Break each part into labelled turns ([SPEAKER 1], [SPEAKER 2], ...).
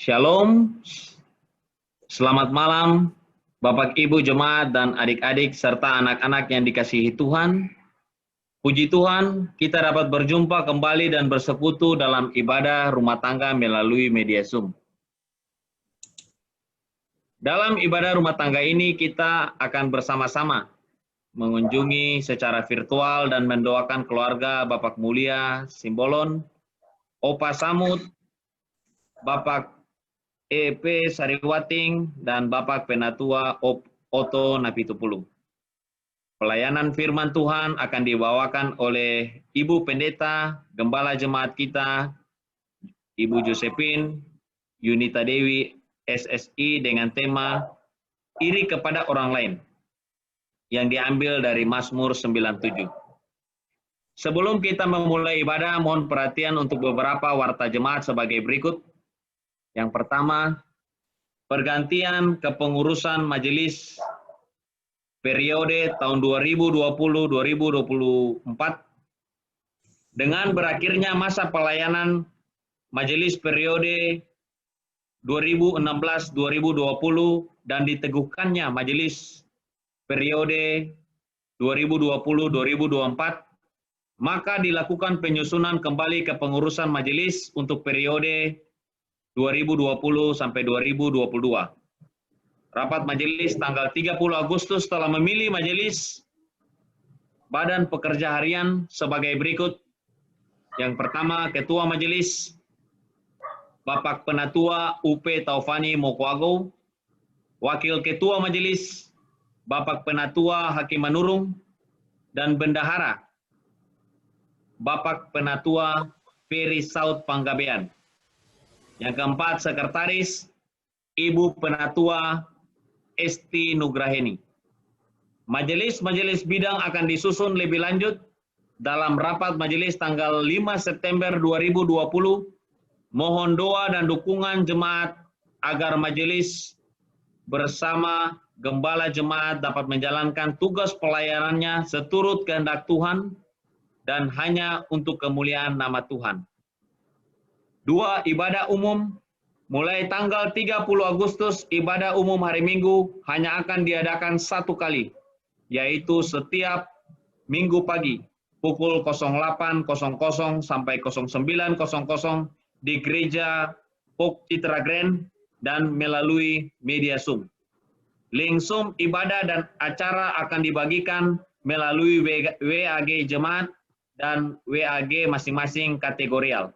[SPEAKER 1] Shalom, selamat malam Bapak Ibu Jemaat dan adik-adik serta anak-anak yang dikasihi Tuhan. Puji Tuhan, kita dapat berjumpa kembali dan bersekutu dalam ibadah rumah tangga melalui media Zoom. Dalam ibadah rumah tangga ini kita akan bersama-sama mengunjungi secara virtual dan mendoakan keluarga Bapak Mulia Simbolon, Opa Samud, Bapak EP Sariwating, dan Bapak Penatua Oto Napitupulu. Pelayanan firman Tuhan akan dibawakan oleh Ibu Pendeta, Gembala Jemaat kita, Ibu Josephine, Yunita Dewi, SSI dengan tema Iri kepada orang lain, yang diambil dari Mazmur 97. Sebelum kita memulai ibadah, mohon perhatian untuk beberapa warta jemaat sebagai berikut. Yang pertama, pergantian kepengurusan majelis periode tahun 2020-2024 dengan berakhirnya masa pelayanan majelis periode 2016-2020 dan diteguhkannya majelis periode 2020-2024, maka dilakukan penyusunan kembali kepengurusan majelis untuk periode 2020 sampai 2022. Rapat majelis tanggal 30 Agustus telah memilih majelis Badan Pekerja Harian sebagai berikut. Yang pertama, Ketua Majelis Bapak Penatua UP Taufani Mokwago, Wakil Ketua Majelis Bapak Penatua Hakim Manurung, dan Bendahara Bapak Penatua Ferry Saud Panggabean. Yang keempat, Sekretaris Ibu Penatua Esti Nugraheni. Majelis-majelis bidang akan disusun lebih lanjut dalam rapat majelis tanggal 5 September 2020. Mohon doa dan dukungan jemaat agar majelis bersama gembala jemaat dapat menjalankan tugas pelayanannya seturut kehendak Tuhan dan hanya untuk kemuliaan nama Tuhan. 2. Ibadah umum. Mulai tanggal 30 Agustus, ibadah umum hari Minggu hanya akan diadakan satu kali, yaitu setiap Minggu pagi, pukul 08.00 sampai 09.00 di Gereja Pok Citra Grand dan melalui media Zoom. Link Zoom ibadah dan acara akan dibagikan melalui WAG Jemaat dan WAG masing-masing kategorial.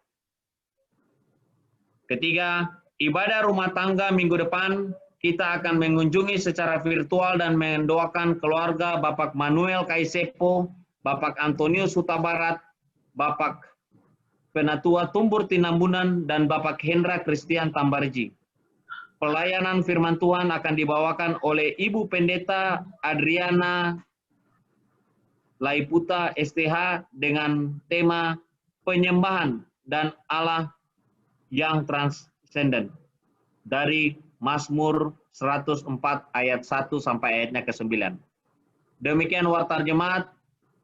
[SPEAKER 1] Ketiga, ibadah rumah tangga minggu depan kita akan mengunjungi secara virtual dan mendoakan keluarga Bapak Manuel Kaisepo, Bapak Antonius Huta Barat, Bapak Penatua Tumbur Tinambunan, dan Bapak Hendra Christian Tambarji. Pelayanan firman Tuhan akan dibawakan oleh Ibu Pendeta Adriana Laiputa STH dengan tema Penyembahan dan Allah yang Transcendent dari Mazmur 104 ayat 1 sampai ayatnya ke-9. Demikian warta jemaat.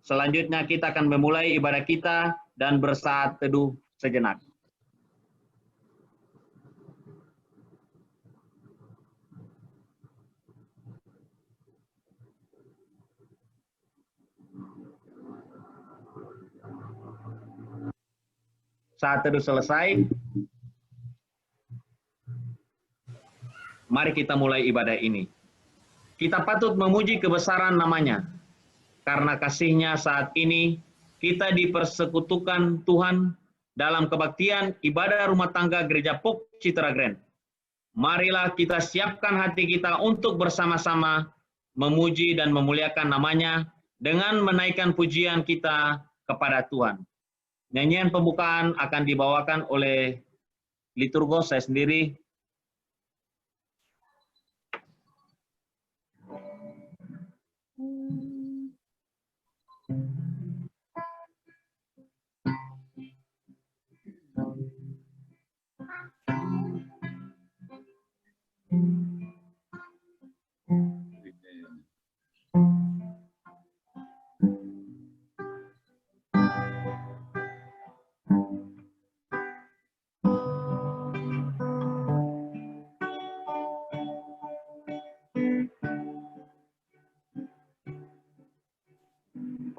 [SPEAKER 1] Selanjutnya kita akan memulai ibadah kita dan bersaat teduh sejenak. Saat teduh selesai, mari kita mulai ibadah ini. Kita patut memuji kebesaran namanya, karena kasih-Nya saat ini kita dipersekutukan Tuhan dalam kebaktian ibadah rumah tangga Gereja Pok Citra Grand. Marilah kita siapkan hati kita untuk bersama-sama memuji dan memuliakan namanya dengan menaikkan pujian kita kepada Tuhan. Nyanyian pembukaan akan dibawakan oleh liturgos saya sendiri.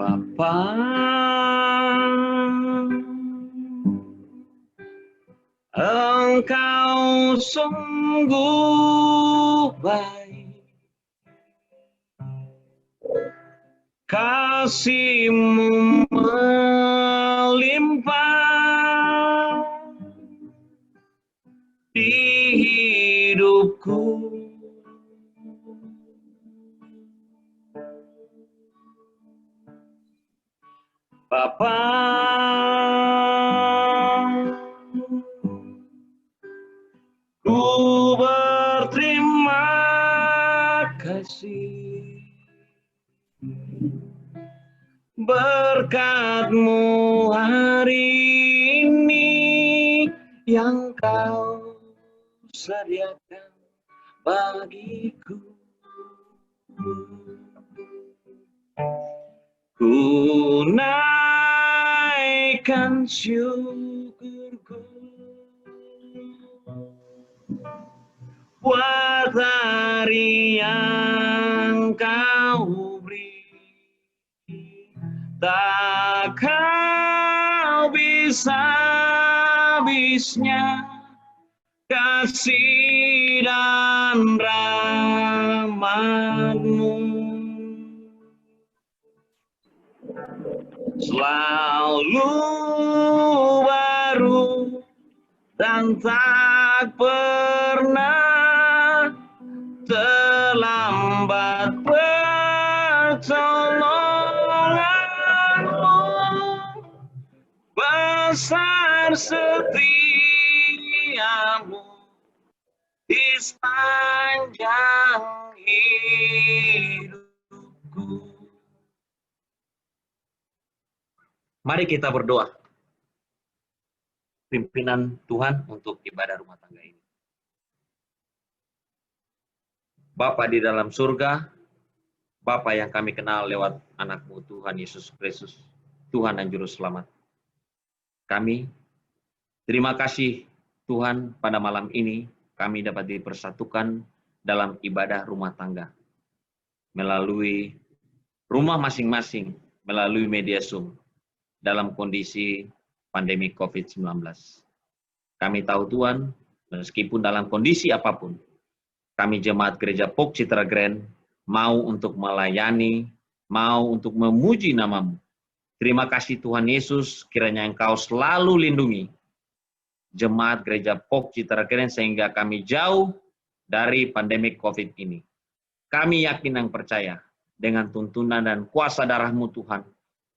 [SPEAKER 1] Bapa, Engkau sungguh baik, kasih-Mu melimpah di hidupku. Bapa, ku berterima kasih berkat-Mu hari ini yang Kau sediakan bagiku. Ku naikkan syukurku buat hari yang Kau beri. Tak Kau bisa habisnya kasih dan rahmat-Mu. Selalu baru dan tak pernah terlambat pertolongan-Mu. Besar setia-Mu di sepanjang hidupku. Mari kita berdoa. Pimpinan Tuhan untuk ibadah rumah tangga ini. Bapa di dalam surga, Bapa yang kami kenal lewat anak-Mu Tuhan Yesus Kristus, Tuhan dan Juru Selamat. Kami terima kasih Tuhan pada malam ini kami dapat dipersatukan dalam ibadah rumah tangga. Melalui rumah masing-masing, melalui media Zoom. Dalam kondisi pandemi COVID-19. Kami tahu Tuhan, meskipun dalam kondisi apapun, kami jemaat Gereja POK Citra Grand mau untuk melayani, mau untuk memuji nama-Mu. Terima kasih Tuhan Yesus, kiranya Engkau selalu lindungi jemaat Gereja POK Citra Grand sehingga kami jauh dari pandemi COVID ini. Kami yakin dan percaya dengan tuntunan dan kuasa darah-Mu Tuhan,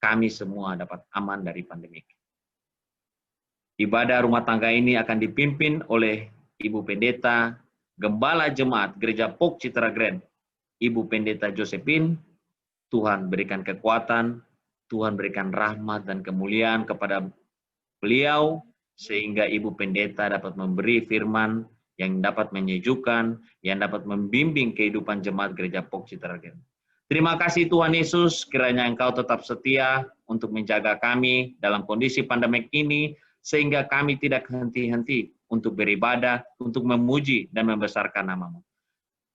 [SPEAKER 1] kami semua dapat aman dari pandemi. Ibadah rumah tangga ini akan dipimpin oleh Ibu Pendeta, Gembala Jemaat Gereja POK Citra Grand, Ibu Pendeta Josephine. Tuhan berikan kekuatan, Tuhan berikan rahmat dan kemuliaan kepada beliau, sehingga Ibu Pendeta dapat memberi firman yang dapat menyejukkan, yang dapat membimbing kehidupan jemaat Gereja POK Citra Grand. Terima kasih Tuhan Yesus, kiranya Engkau tetap setia untuk menjaga kami dalam kondisi pandemik ini, sehingga kami tidak henti-henti untuk beribadah, untuk memuji dan membesarkan nama-Mu.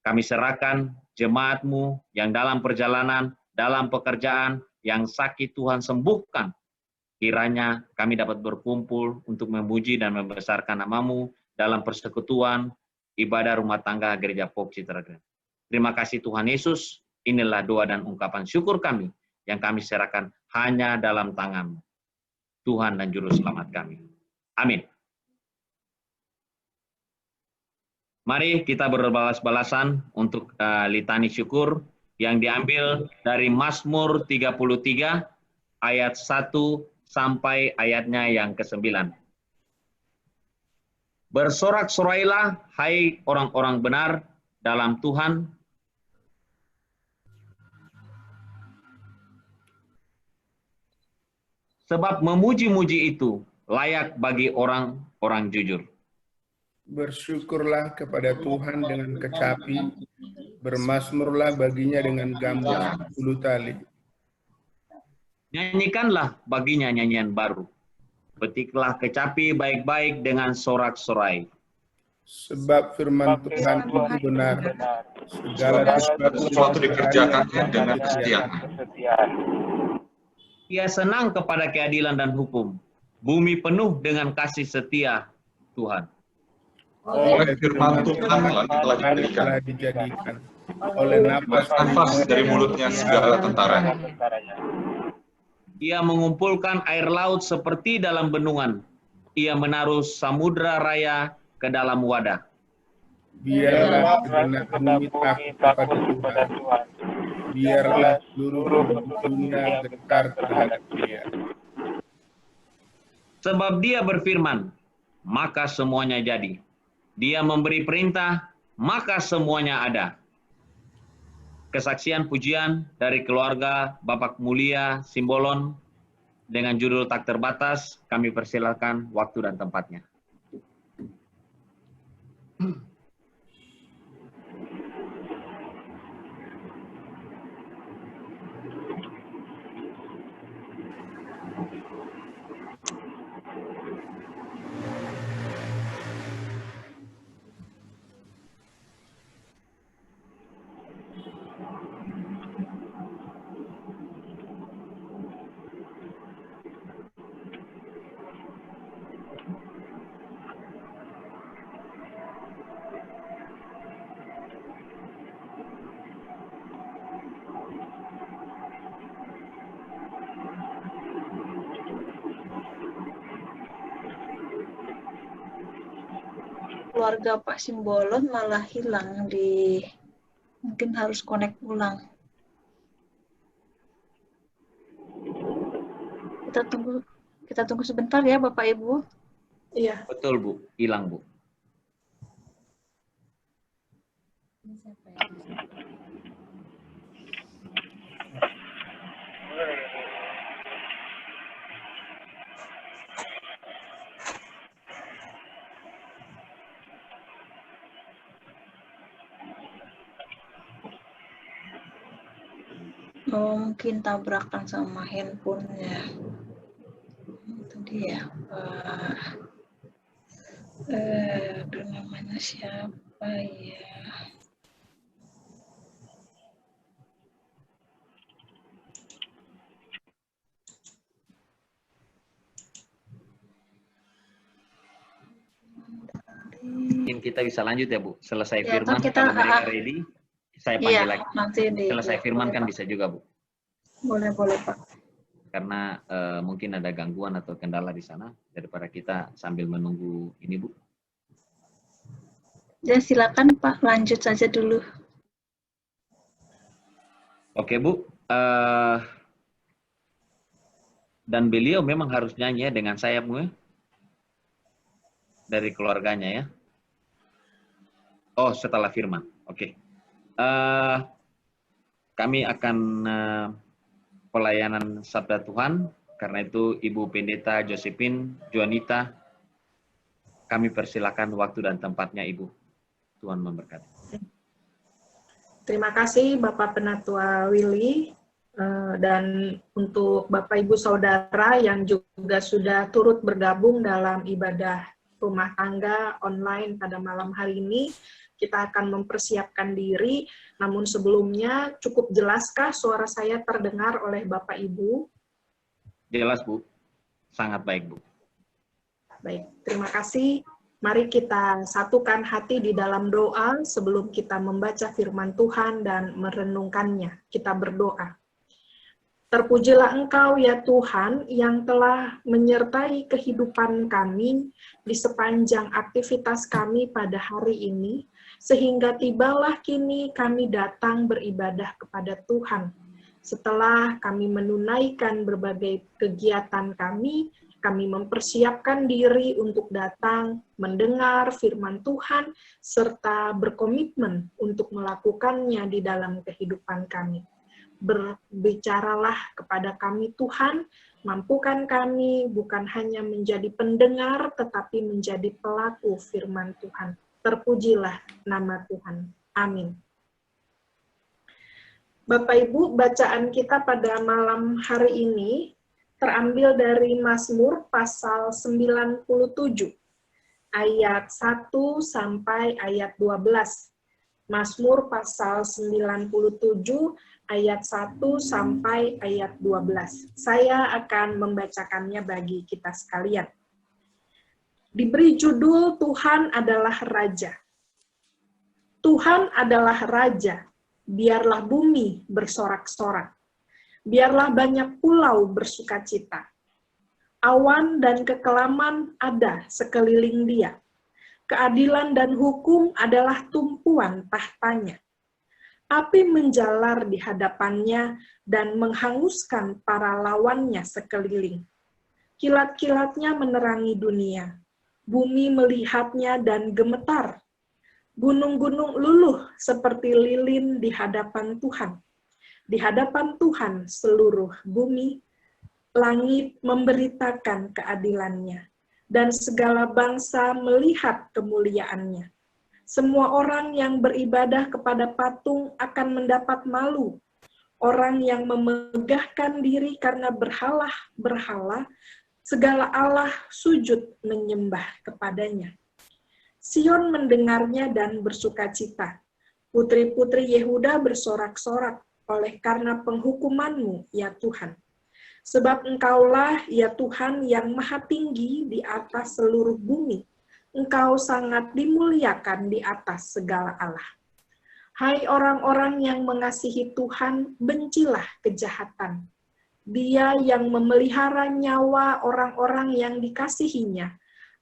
[SPEAKER 1] Kami serahkan jemaat-Mu yang dalam perjalanan, dalam pekerjaan, yang sakit Tuhan sembuhkan. Kiranya kami dapat berkumpul untuk memuji dan membesarkan nama-Mu dalam persekutuan ibadah rumah tangga Gereja POK Citra Grand. Terima kasih Tuhan Yesus. Inilah doa dan ungkapan syukur kami yang kami serahkan hanya dalam tangan-Mu, Tuhan dan Juru Selamat kami. Amin. Mari kita berbalas-balasan untuk litani syukur yang diambil dari Mazmur 33 ayat 1 sampai ayatnya yang ke-9. Bersorak-sorailah hai orang-orang benar dalam Tuhan, sebab memuji-muji itu layak bagi orang-orang jujur.
[SPEAKER 2] Bersyukurlah kepada Tuhan dengan kecapi, bermazmurlah baginya dengan gambus 10 tali.
[SPEAKER 1] Nyanyikanlah baginya nyanyian baru. Petiklah kecapi baik-baik dengan sorak-sorai.
[SPEAKER 2] Sebab firman Tuhan itu benar, segala sesuatu
[SPEAKER 3] dikerjakannya dengan kesetiaan.
[SPEAKER 1] Ia senang kepada keadilan dan hukum. Bumi penuh dengan kasih setia Tuhan.
[SPEAKER 3] Oleh firman Tuhan langit telah dijadikan. Oleh nafas dari mulutnya segala tentara.
[SPEAKER 1] Ia mengumpulkan air laut seperti dalam bendungan. Ia menaruh samudra raya ke dalam wadah.
[SPEAKER 3] Biarlah segenap bumi takut kepada Tuhan. Biarlah seluruh dunia gentar terhadap Dia.
[SPEAKER 1] Sebab Dia berfirman, maka semuanya jadi. Dia memberi perintah, maka semuanya ada. Kesaksian pujian dari keluarga Bapak Mulia Simbolon dengan judul tak terbatas, kami persilakan waktu dan tempatnya.
[SPEAKER 4] Keluarga Pak Simbolon malah hilang mungkin harus connect ulang. Kita tunggu sebentar ya Bapak Ibu.
[SPEAKER 5] Iya.
[SPEAKER 1] Betul Bu, hilang Bu.
[SPEAKER 4] Oh, mungkin tabrakan sama handphonenya. Itu dia. Aduh, namanya siapa ya?
[SPEAKER 1] Mungkin kita bisa lanjut ya Bu. Selesai
[SPEAKER 4] Ya,
[SPEAKER 1] firman,
[SPEAKER 4] kita,
[SPEAKER 1] kalau mereka ready, saya panggil lagi.
[SPEAKER 4] Nanti
[SPEAKER 1] Selesai firman kan
[SPEAKER 4] Pak.
[SPEAKER 1] bisa juga Bu.
[SPEAKER 4] Boleh Pak.
[SPEAKER 1] Karena mungkin ada gangguan atau kendala di sana, daripada kita sambil menunggu ini Bu.
[SPEAKER 4] Ya silakan Pak, lanjut saja dulu.
[SPEAKER 1] Oke Bu. Dan beliau memang harus nyanyi ya dengan saya Bu. Dari keluarganya ya. Oh, setelah firman. Oke. Kami akan pelayanan Sabda Tuhan. Karena itu Ibu Pendeta Josephine Juanita, kami persilakan waktu dan tempatnya Ibu. Tuhan memberkati.
[SPEAKER 5] Terima kasih Bapak Penatua Willy, dan untuk Bapak Ibu Saudara yang juga sudah turut bergabung dalam ibadah rumah tangga online pada malam hari ini. Kita akan mempersiapkan diri, namun sebelumnya cukup jelaskah suara saya terdengar oleh Bapak Ibu?
[SPEAKER 1] Jelas Bu, sangat baik Bu.
[SPEAKER 5] Baik, terima kasih. Mari kita satukan hati di dalam doa sebelum kita membaca firman Tuhan dan merenungkannya. Kita berdoa. Terpujilah Engkau ya Tuhan yang telah menyertai kehidupan kami di sepanjang aktivitas kami pada hari ini, sehingga tibalah kini kami datang beribadah kepada Tuhan. Setelah kami menunaikan berbagai kegiatan kami mempersiapkan diri untuk datang, mendengar firman Tuhan, serta berkomitmen untuk melakukannya di dalam kehidupan kami. Berbicaralah kepada kami Tuhan, mampukan kami bukan hanya menjadi pendengar, tetapi menjadi pelaku firman Tuhan. Terpujilah nama Tuhan. Amin. Bapak Ibu, bacaan kita pada malam hari ini terambil dari Mazmur pasal 97, ayat 1 sampai ayat 12. Mazmur pasal 97 ayat 1 sampai ayat 12. Saya akan membacakannya bagi kita sekalian. Diberi judul Tuhan adalah Raja. Tuhan adalah Raja, biarlah bumi bersorak-sorak. Biarlah banyak pulau bersukacita. Awan dan kekelaman ada sekeliling dia. Keadilan dan hukum adalah tumpuan tahtanya. Api menjalar di hadapannya dan menghanguskan para lawannya sekeliling. Kilat-kilatnya menerangi dunia. Bumi melihatnya dan gemetar. Gunung-gunung luluh seperti lilin di hadapan Tuhan. Di hadapan Tuhan seluruh bumi, langit memberitakan keadilannya, dan segala bangsa melihat kemuliaannya. Semua orang yang beribadah kepada patung akan mendapat malu. Orang yang memegahkan diri karena berhala, segala Allah sujud menyembah kepadanya. Sion mendengarnya dan bersukacita. Putri-putri Yehuda bersorak-sorak oleh karena penghukuman-Mu, ya Tuhan. Sebab Engkaulah, ya Tuhan, yang maha tinggi di atas seluruh bumi. Engkau sangat dimuliakan di atas segala Allah. Hai orang-orang yang mengasihi Tuhan, bencilah kejahatan. Dia yang memelihara nyawa orang-orang yang dikasihinya,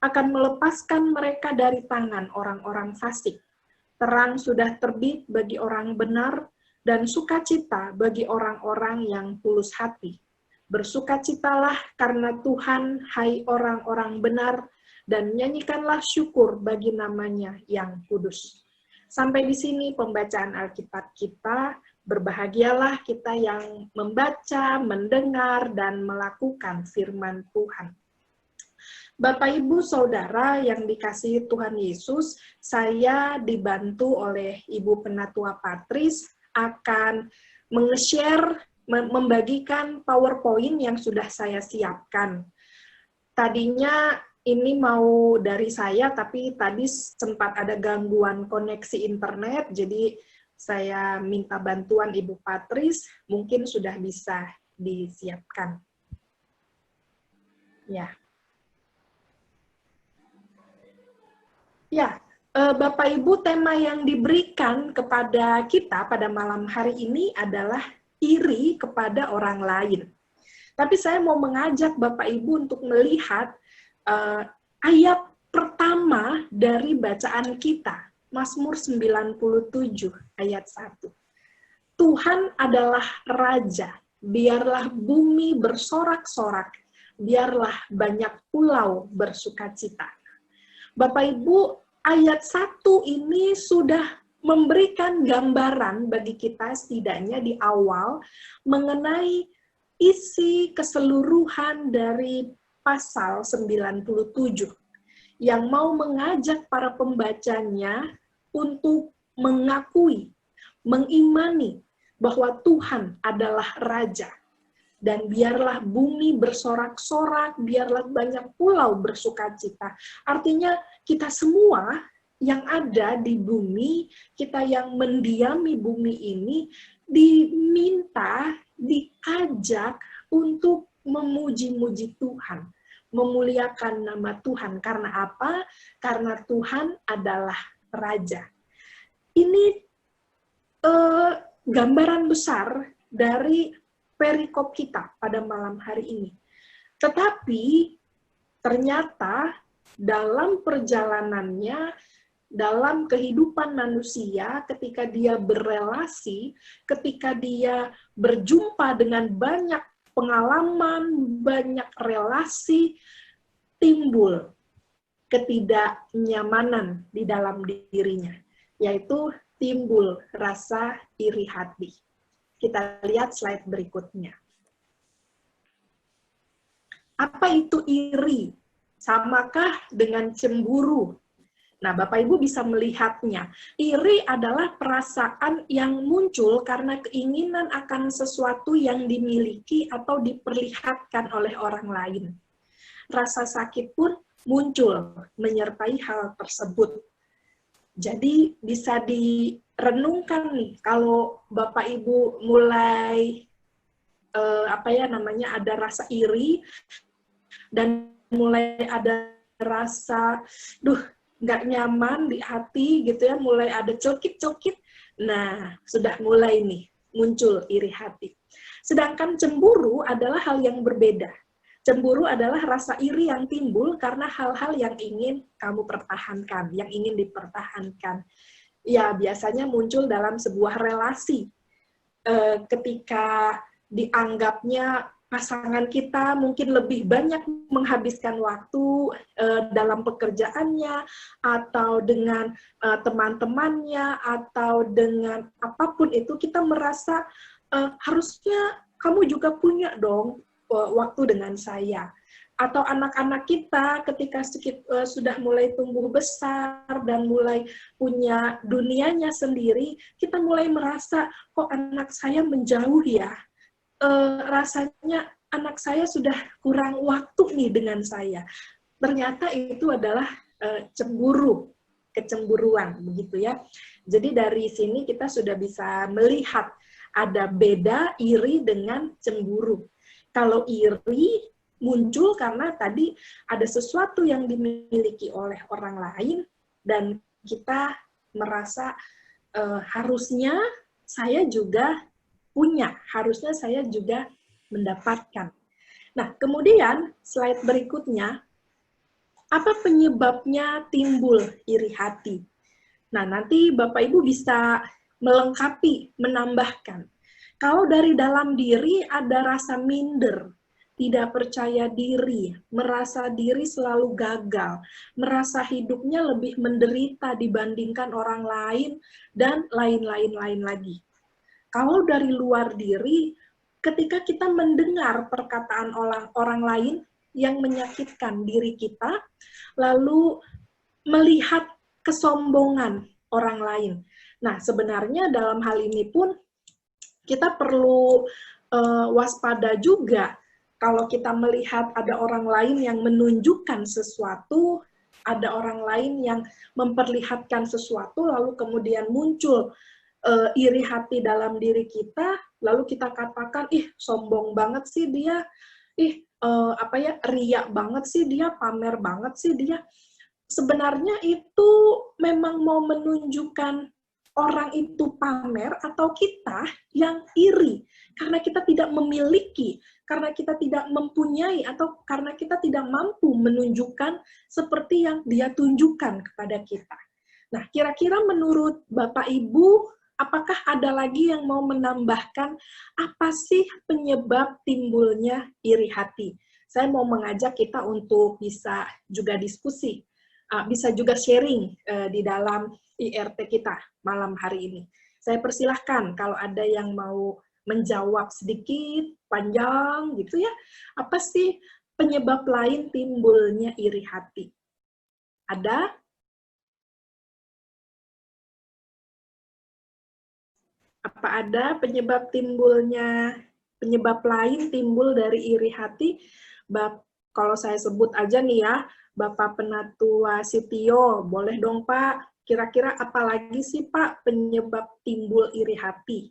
[SPEAKER 5] akan melepaskan mereka dari tangan orang-orang fasik. Terang sudah terbit bagi orang benar, dan sukacita bagi orang-orang yang tulus hati. Bersukacitalah karena Tuhan, hai orang-orang benar, dan nyanyikanlah syukur bagi namanya yang kudus. Sampai di sini pembacaan Alkitab kita. Berbahagialah kita yang membaca, mendengar, dan melakukan firman Tuhan. Bapak, Ibu, Saudara yang dikasihi Tuhan Yesus, saya dibantu oleh Ibu Penatua Patris akan meng-share, membagikan PowerPoint yang sudah saya siapkan. Tadinya ini mau dari saya, tapi tadi sempat ada gangguan koneksi internet, jadi saya minta bantuan Ibu Patris, mungkin sudah bisa disiapkan. Ya. Ya, Bapak Ibu, tema yang diberikan kepada kita pada malam hari ini adalah iri kepada orang lain. Tapi saya mau mengajak Bapak Ibu untuk melihat ayat pertama dari bacaan kita, Mazmur 97 ayat 1. Tuhan adalah Raja, biarlah bumi bersorak-sorak, biarlah banyak pulau bersukacita. Bapak Ibu, ayat 1 ini sudah memberikan gambaran bagi kita setidaknya di awal mengenai isi keseluruhan dari pasal 97 yang mau mengajak para pembacanya untuk mengakui, mengimani bahwa Tuhan adalah Raja. Dan biarlah bumi bersorak-sorak, biarlah banyak pulau bersukacita. Artinya kita semua yang ada di bumi, kita yang mendiami bumi ini, diminta, diajak untuk memuji-muji Tuhan, memuliakan nama Tuhan. Karena apa? Karena Tuhan adalah Raja. Ini gambaran besar dari perikop kita pada malam hari ini. Tetapi ternyata dalam perjalanannya, dalam kehidupan manusia, ketika dia berelasi, ketika dia berjumpa dengan banyak pengalaman, banyak relasi, timbul ketidaknyamanan di dalam dirinya, yaitu timbul rasa iri hati. Kita lihat slide berikutnya. Apa itu iri? Samakah dengan cemburu? Nah, Bapak Ibu bisa melihatnya. Iri adalah perasaan yang muncul karena keinginan akan sesuatu yang dimiliki atau diperlihatkan oleh orang lain. Rasa sakit pun muncul menyertai hal tersebut. Jadi bisa renungkan nih, kalau Bapak Ibu mulai ada rasa iri dan mulai ada rasa nggak nyaman di hati gitu ya, mulai ada celkit-celkit, nah sudah mulai nih muncul iri hati. Sedangkan cemburu adalah hal yang berbeda. Cemburu adalah rasa iri yang timbul karena hal-hal yang ingin kamu pertahankan, yang ingin dipertahankan. Ya, biasanya muncul dalam sebuah relasi. Ketika dianggapnya pasangan kita mungkin lebih banyak menghabiskan waktu dalam pekerjaannya, atau dengan teman-temannya, atau dengan apapun itu, kita merasa harusnya kamu juga punya dong waktu dengan saya. Atau anak-anak kita ketika sudah mulai tumbuh besar dan mulai punya dunianya sendiri, kita mulai merasa, kok anak saya menjauh ya? Rasanya anak saya sudah kurang waktu nih dengan saya. Ternyata itu adalah cemburu, kecemburuan, begitu ya. Jadi dari sini kita sudah bisa melihat ada beda iri dengan cemburu. Kalau iri muncul karena tadi ada sesuatu yang dimiliki oleh orang lain dan kita merasa harusnya saya juga punya, harusnya saya juga mendapatkan. Nah, kemudian slide berikutnya, apa penyebabnya timbul iri hati? Nah, nanti Bapak Ibu bisa melengkapi, menambahkan. Kalau dari dalam diri ada rasa minder, tidak percaya diri, merasa diri selalu gagal, merasa hidupnya lebih menderita dibandingkan orang lain, dan lain-lain lagi. Kalau dari luar diri, ketika kita mendengar perkataan orang lain yang menyakitkan diri kita, lalu melihat kesombongan orang lain. Nah, sebenarnya dalam hal ini pun kita perlu waspada juga. Kalau kita melihat ada orang lain yang menunjukkan sesuatu, ada orang lain yang memperlihatkan sesuatu, lalu kemudian muncul iri hati dalam diri kita, lalu kita katakan, ih sombong banget sih dia, ih riak banget sih dia, pamer banget sih dia. Sebenarnya itu memang mau menunjukkan orang itu pamer atau kita yang iri karena kita tidak memiliki, karena kita tidak mempunyai, atau karena kita tidak mampu menunjukkan seperti yang dia tunjukkan kepada kita. Nah, kira-kira menurut Bapak Ibu, apakah ada lagi yang mau menambahkan apa sih penyebab timbulnya iri hati? Saya mau mengajak kita untuk bisa juga diskusi, bisa juga sharing di dalam IRT kita malam hari ini. Saya persilahkan kalau ada yang mau menjawab sedikit, panjang gitu ya. Apa sih penyebab lain timbulnya iri hati? Ada? Apa ada penyebab lain timbul dari iri hati? Kalau saya sebut aja nih ya, Bapak Penatua Sitio, boleh dong Pak, kira-kira apa lagi sih Pak penyebab timbul iri hati?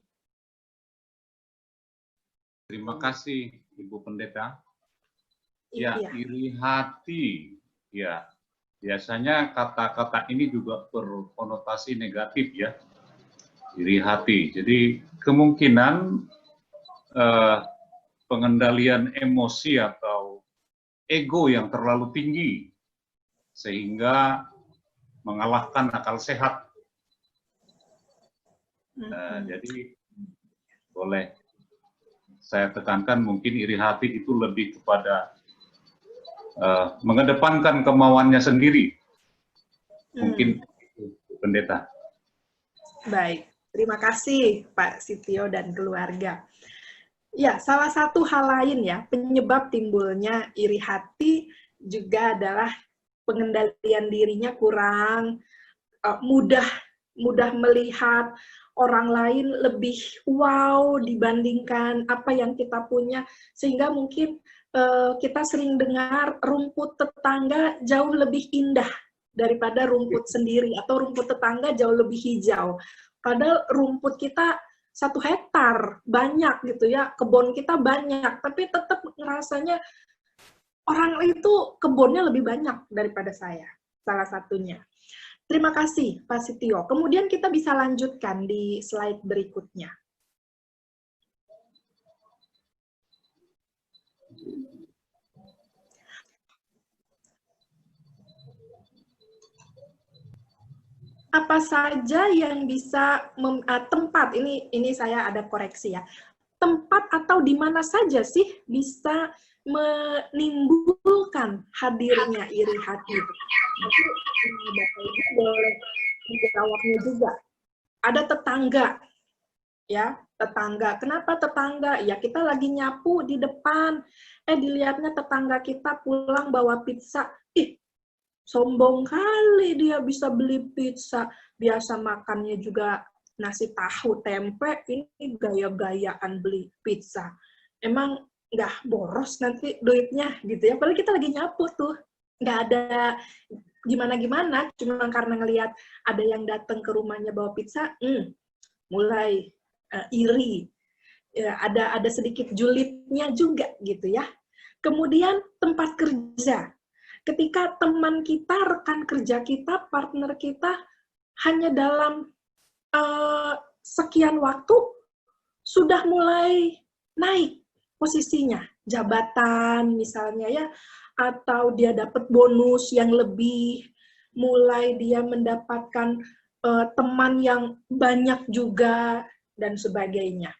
[SPEAKER 3] Terima kasih Ibu Pendeta.
[SPEAKER 5] Iya.
[SPEAKER 3] Ya, iri hati. Ya, biasanya kata-kata ini juga berkonotasi negatif ya. Iri hati. Jadi kemungkinan pengendalian emosi atau ego yang terlalu tinggi sehingga mengalahkan akal sehat. Jadi boleh saya tekankan mungkin iri hati itu lebih kepada mengedepankan kemauannya sendiri. Mungkin itu, Pendeta.
[SPEAKER 5] Baik, terima kasih Pak Sitio dan keluarga. Ya, salah satu hal lain ya, penyebab timbulnya iri hati juga adalah pengendalian dirinya kurang, mudah melihat orang lain lebih wow dibandingkan apa yang kita punya, sehingga mungkin kita sering dengar rumput tetangga jauh lebih indah daripada rumput sendiri, atau rumput tetangga jauh lebih hijau. Padahal rumput kita 1 hektar, banyak gitu ya, kebun kita banyak, tapi tetap ngerasanya orang itu kebunnya lebih banyak daripada saya, salah satunya. Terima kasih, Pak Sitio. Kemudian kita bisa lanjutkan di slide berikutnya. Apa saja yang bisa tempat, ini saya ada koreksi ya, tempat atau di mana saja sih bisa menimbulkan hadirnya iri hati? Nanti Bapak Ibu boleh menjawabnya juga. Ada tetangga, ya, tetangga. Kenapa tetangga? Ya kita lagi nyapu di depan, dilihatnya tetangga kita pulang bawa pizza, ih, sombong kali dia bisa beli pizza, biasa makannya juga nasi tahu tempe, ini gaya-gayaan beli pizza. Emang nggak boros nanti duitnya gitu ya, padahal kita lagi nyapu tuh, nggak ada gimana-gimana, cuma karena ngelihat ada yang datang ke rumahnya bawa pizza, mulai iri, ya, ada sedikit julidnya juga gitu ya. Kemudian tempat kerja. Ketika teman kita, rekan kerja kita, partner kita hanya dalam sekian waktu sudah mulai naik posisinya, jabatan misalnya ya, atau dia dapat bonus yang lebih, mulai dia mendapatkan teman yang banyak juga, dan sebagainya.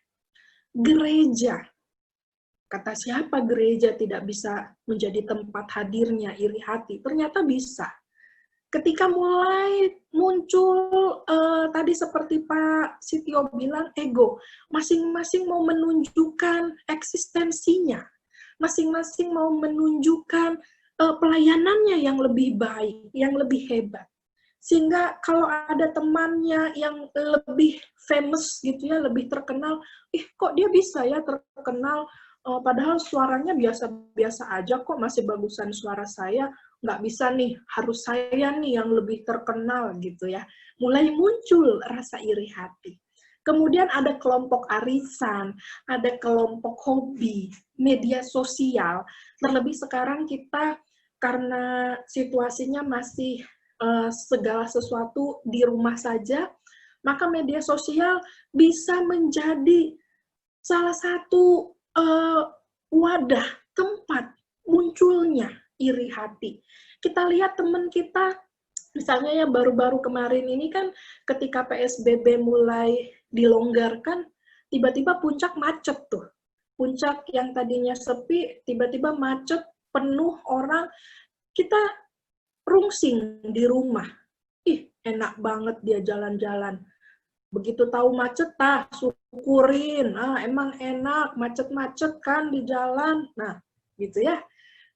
[SPEAKER 5] Gereja. Kata siapa gereja tidak bisa menjadi tempat hadirnya iri hati? Ternyata bisa. Ketika mulai muncul, tadi seperti Pak Sitio bilang, ego. Masing-masing mau menunjukkan eksistensinya. Masing-masing mau menunjukkan pelayanannya yang lebih baik, yang lebih hebat. Sehingga kalau ada temannya yang lebih famous gitu ya, lebih terkenal, kok dia bisa ya terkenal, padahal suaranya biasa-biasa aja kok, masih bagusan suara saya, nggak bisa nih, harus saya nih yang lebih terkenal gitu ya. Mulai muncul rasa iri hati. Kemudian ada kelompok arisan, ada kelompok hobi, media sosial. Terlebih sekarang kita karena situasinya masih segala sesuatu di rumah saja, maka media sosial bisa menjadi salah satu wadah, tempat munculnya iri hati. Kita lihat teman kita, misalnya ya baru-baru kemarin ini kan ketika PSBB mulai dilonggarkan, tiba-tiba puncak macet tuh. Puncak yang tadinya sepi, tiba-tiba macet, penuh orang, kita rungsing di rumah. Ih, enak banget dia jalan-jalan. Begitu tahu macet, syukurin. Emang enak, macet-macet kan di jalan. Nah, gitu ya.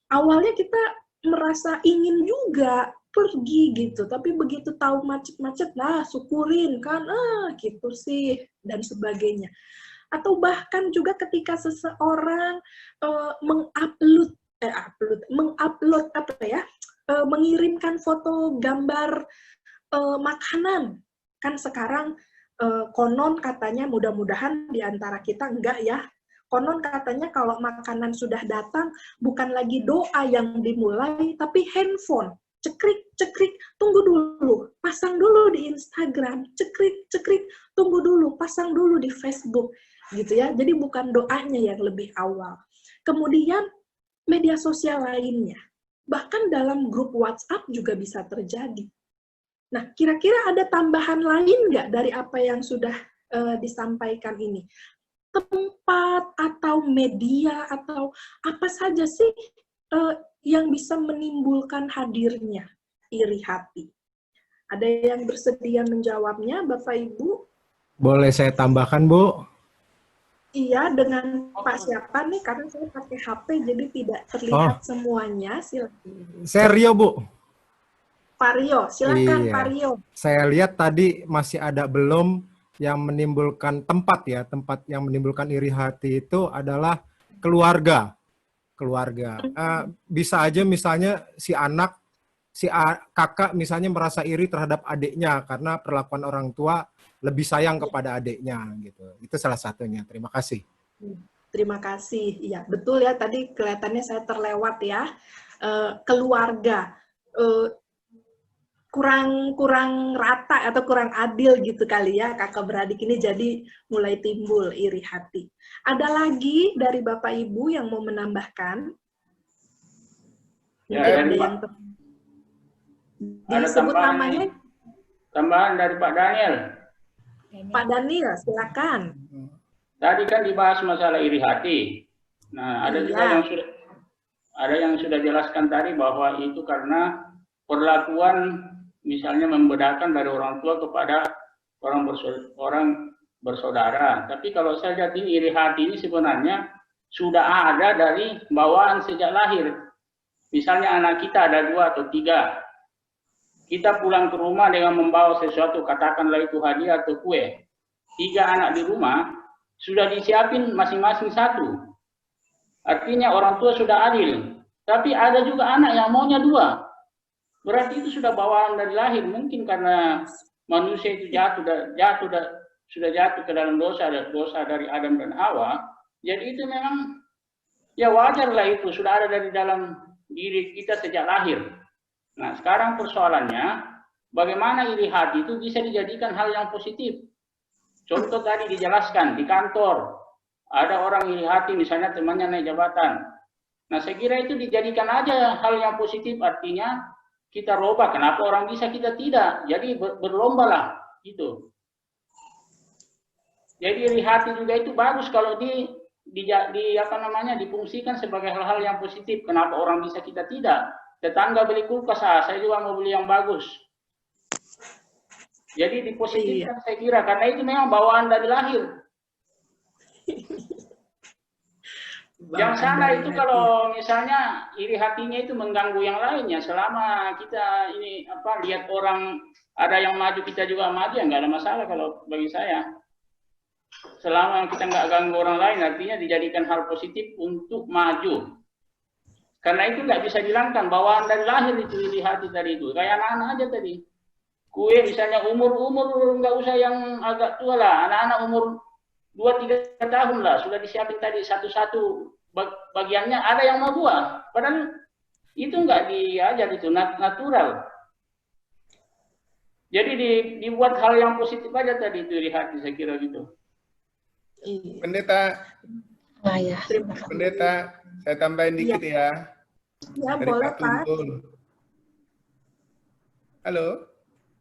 [SPEAKER 5] Awalnya kita merasa ingin juga pergi gitu, tapi begitu tahu macet-macet, syukurin kan, gitu sih, dan sebagainya. Atau bahkan juga ketika seseorang mengirimkan foto gambar makanan. Kan sekarang konon katanya, mudah-mudahan di antara kita enggak ya, konon katanya kalau makanan sudah datang, bukan lagi doa yang dimulai, tapi handphone. Cekrik, cekrik, tunggu dulu, pasang dulu di Instagram, cekrik, cekrik, tunggu dulu, pasang dulu di Facebook, gitu ya. Jadi bukan doanya yang lebih awal. Kemudian media sosial lainnya, bahkan dalam grup WhatsApp juga bisa terjadi. Nah, kira-kira ada tambahan lain nggak dari apa yang sudah disampaikan ini? Tempat atau media atau apa saja sih yang bisa menimbulkan hadirnya iri hati? Ada yang bersedia menjawabnya, Bapak Ibu?
[SPEAKER 2] Boleh saya tambahkan, Bu?
[SPEAKER 5] Iya, dengan Pak siapa nih? Karena saya pakai HP, jadi tidak terlihat semuanya. Silakan.
[SPEAKER 2] Saya Rio, Bu.
[SPEAKER 5] Pak Rio, silakan
[SPEAKER 2] Iya.
[SPEAKER 5] Pak Rio.
[SPEAKER 2] Saya lihat tadi masih ada belum yang menimbulkan tempat ya, tempat yang menimbulkan iri hati itu adalah keluarga. Keluarga. Bisa aja misalnya si kakak misalnya merasa iri terhadap adiknya karena perlakuan orang tua lebih sayang kepada adiknya gitu. Itu salah satunya. Terima kasih.
[SPEAKER 5] Terima kasih. Iya, betul ya, tadi kelihatannya saya terlewat ya. Keluarga kurang rata atau kurang adil gitu kali ya, kakak beradik ini, jadi mulai timbul iri hati. Ada lagi dari Bapak Ibu yang mau menambahkan?
[SPEAKER 6] Ya,
[SPEAKER 5] Mungkin ada yang disebut namanya.
[SPEAKER 6] Tambahan dari Pak Daniel.
[SPEAKER 5] Pak Daniel, silakan.
[SPEAKER 6] Tadi kan dibahas masalah iri hati. Nah, ada juga yang sudah jelaskan tadi bahwa itu karena perlakuan misalnya membedakan dari orang tua kepada orang bersaudara. Tapi kalau saya lihat ini iri hati ini sebenarnya sudah ada dari bawaan sejak lahir. Misalnya anak kita ada 2 atau 3. Kita pulang ke rumah dengan membawa sesuatu, katakanlah itu hadiah atau kue. 3 anak di rumah sudah disiapin masing-masing 1. Artinya orang tua sudah adil. Tapi ada juga anak yang maunya 2. Berarti itu sudah bawaan dari lahir. Mungkin karena manusia itu sudah jatuh ke dalam dosa dari Adam dan Hawa. Jadi itu memang ya wajarlah, itu sudah ada dari dalam diri kita sejak lahir. Nah, sekarang persoalannya bagaimana iri hati itu bisa dijadikan hal yang positif. Contoh tadi dijelaskan di kantor ada orang iri hati, misalnya temannya naik jabatan. Nah, saya kira itu dijadikan aja hal yang positif, artinya kita robah, kenapa orang bisa kita tidak. Jadi berlomba lah gitu. Jadi iri hati juga itu bagus kalau difungsikan sebagai hal-hal yang positif. Kenapa orang bisa kita tidak? Tetangga beli kulkas, saya juga mau beli yang bagus. Jadi dipositifkan saya kira, karena itu memang bawaan dari lahir. Yang sana itu kalau misalnya iri hatinya itu mengganggu yang lainnya, selama kita ini lihat orang ada yang maju, kita juga maju, ya nggak ada masalah kalau bagi saya. Selama kita nggak ganggu orang lain, artinya dijadikan hal positif untuk maju. Karena itu nggak bisa dihilangkan, bawaan dari lahir itu iri hati tadi itu. Kayak anak-anak aja tadi. Kue misalnya umur nggak usah yang agak tua lah, anak-anak umur 2-3 tahun lah sudah disiapin tadi satu-satu bagiannya, ada yang mau buah. Padahal itu nggak diajar, itu natural. Jadi dibuat hal yang positif aja tadi itu iri hati, saya kira gitu.
[SPEAKER 3] Pendeta, Pendeta, saya tambahin dikit ya.
[SPEAKER 5] Ya, boleh Pak.
[SPEAKER 3] Halo.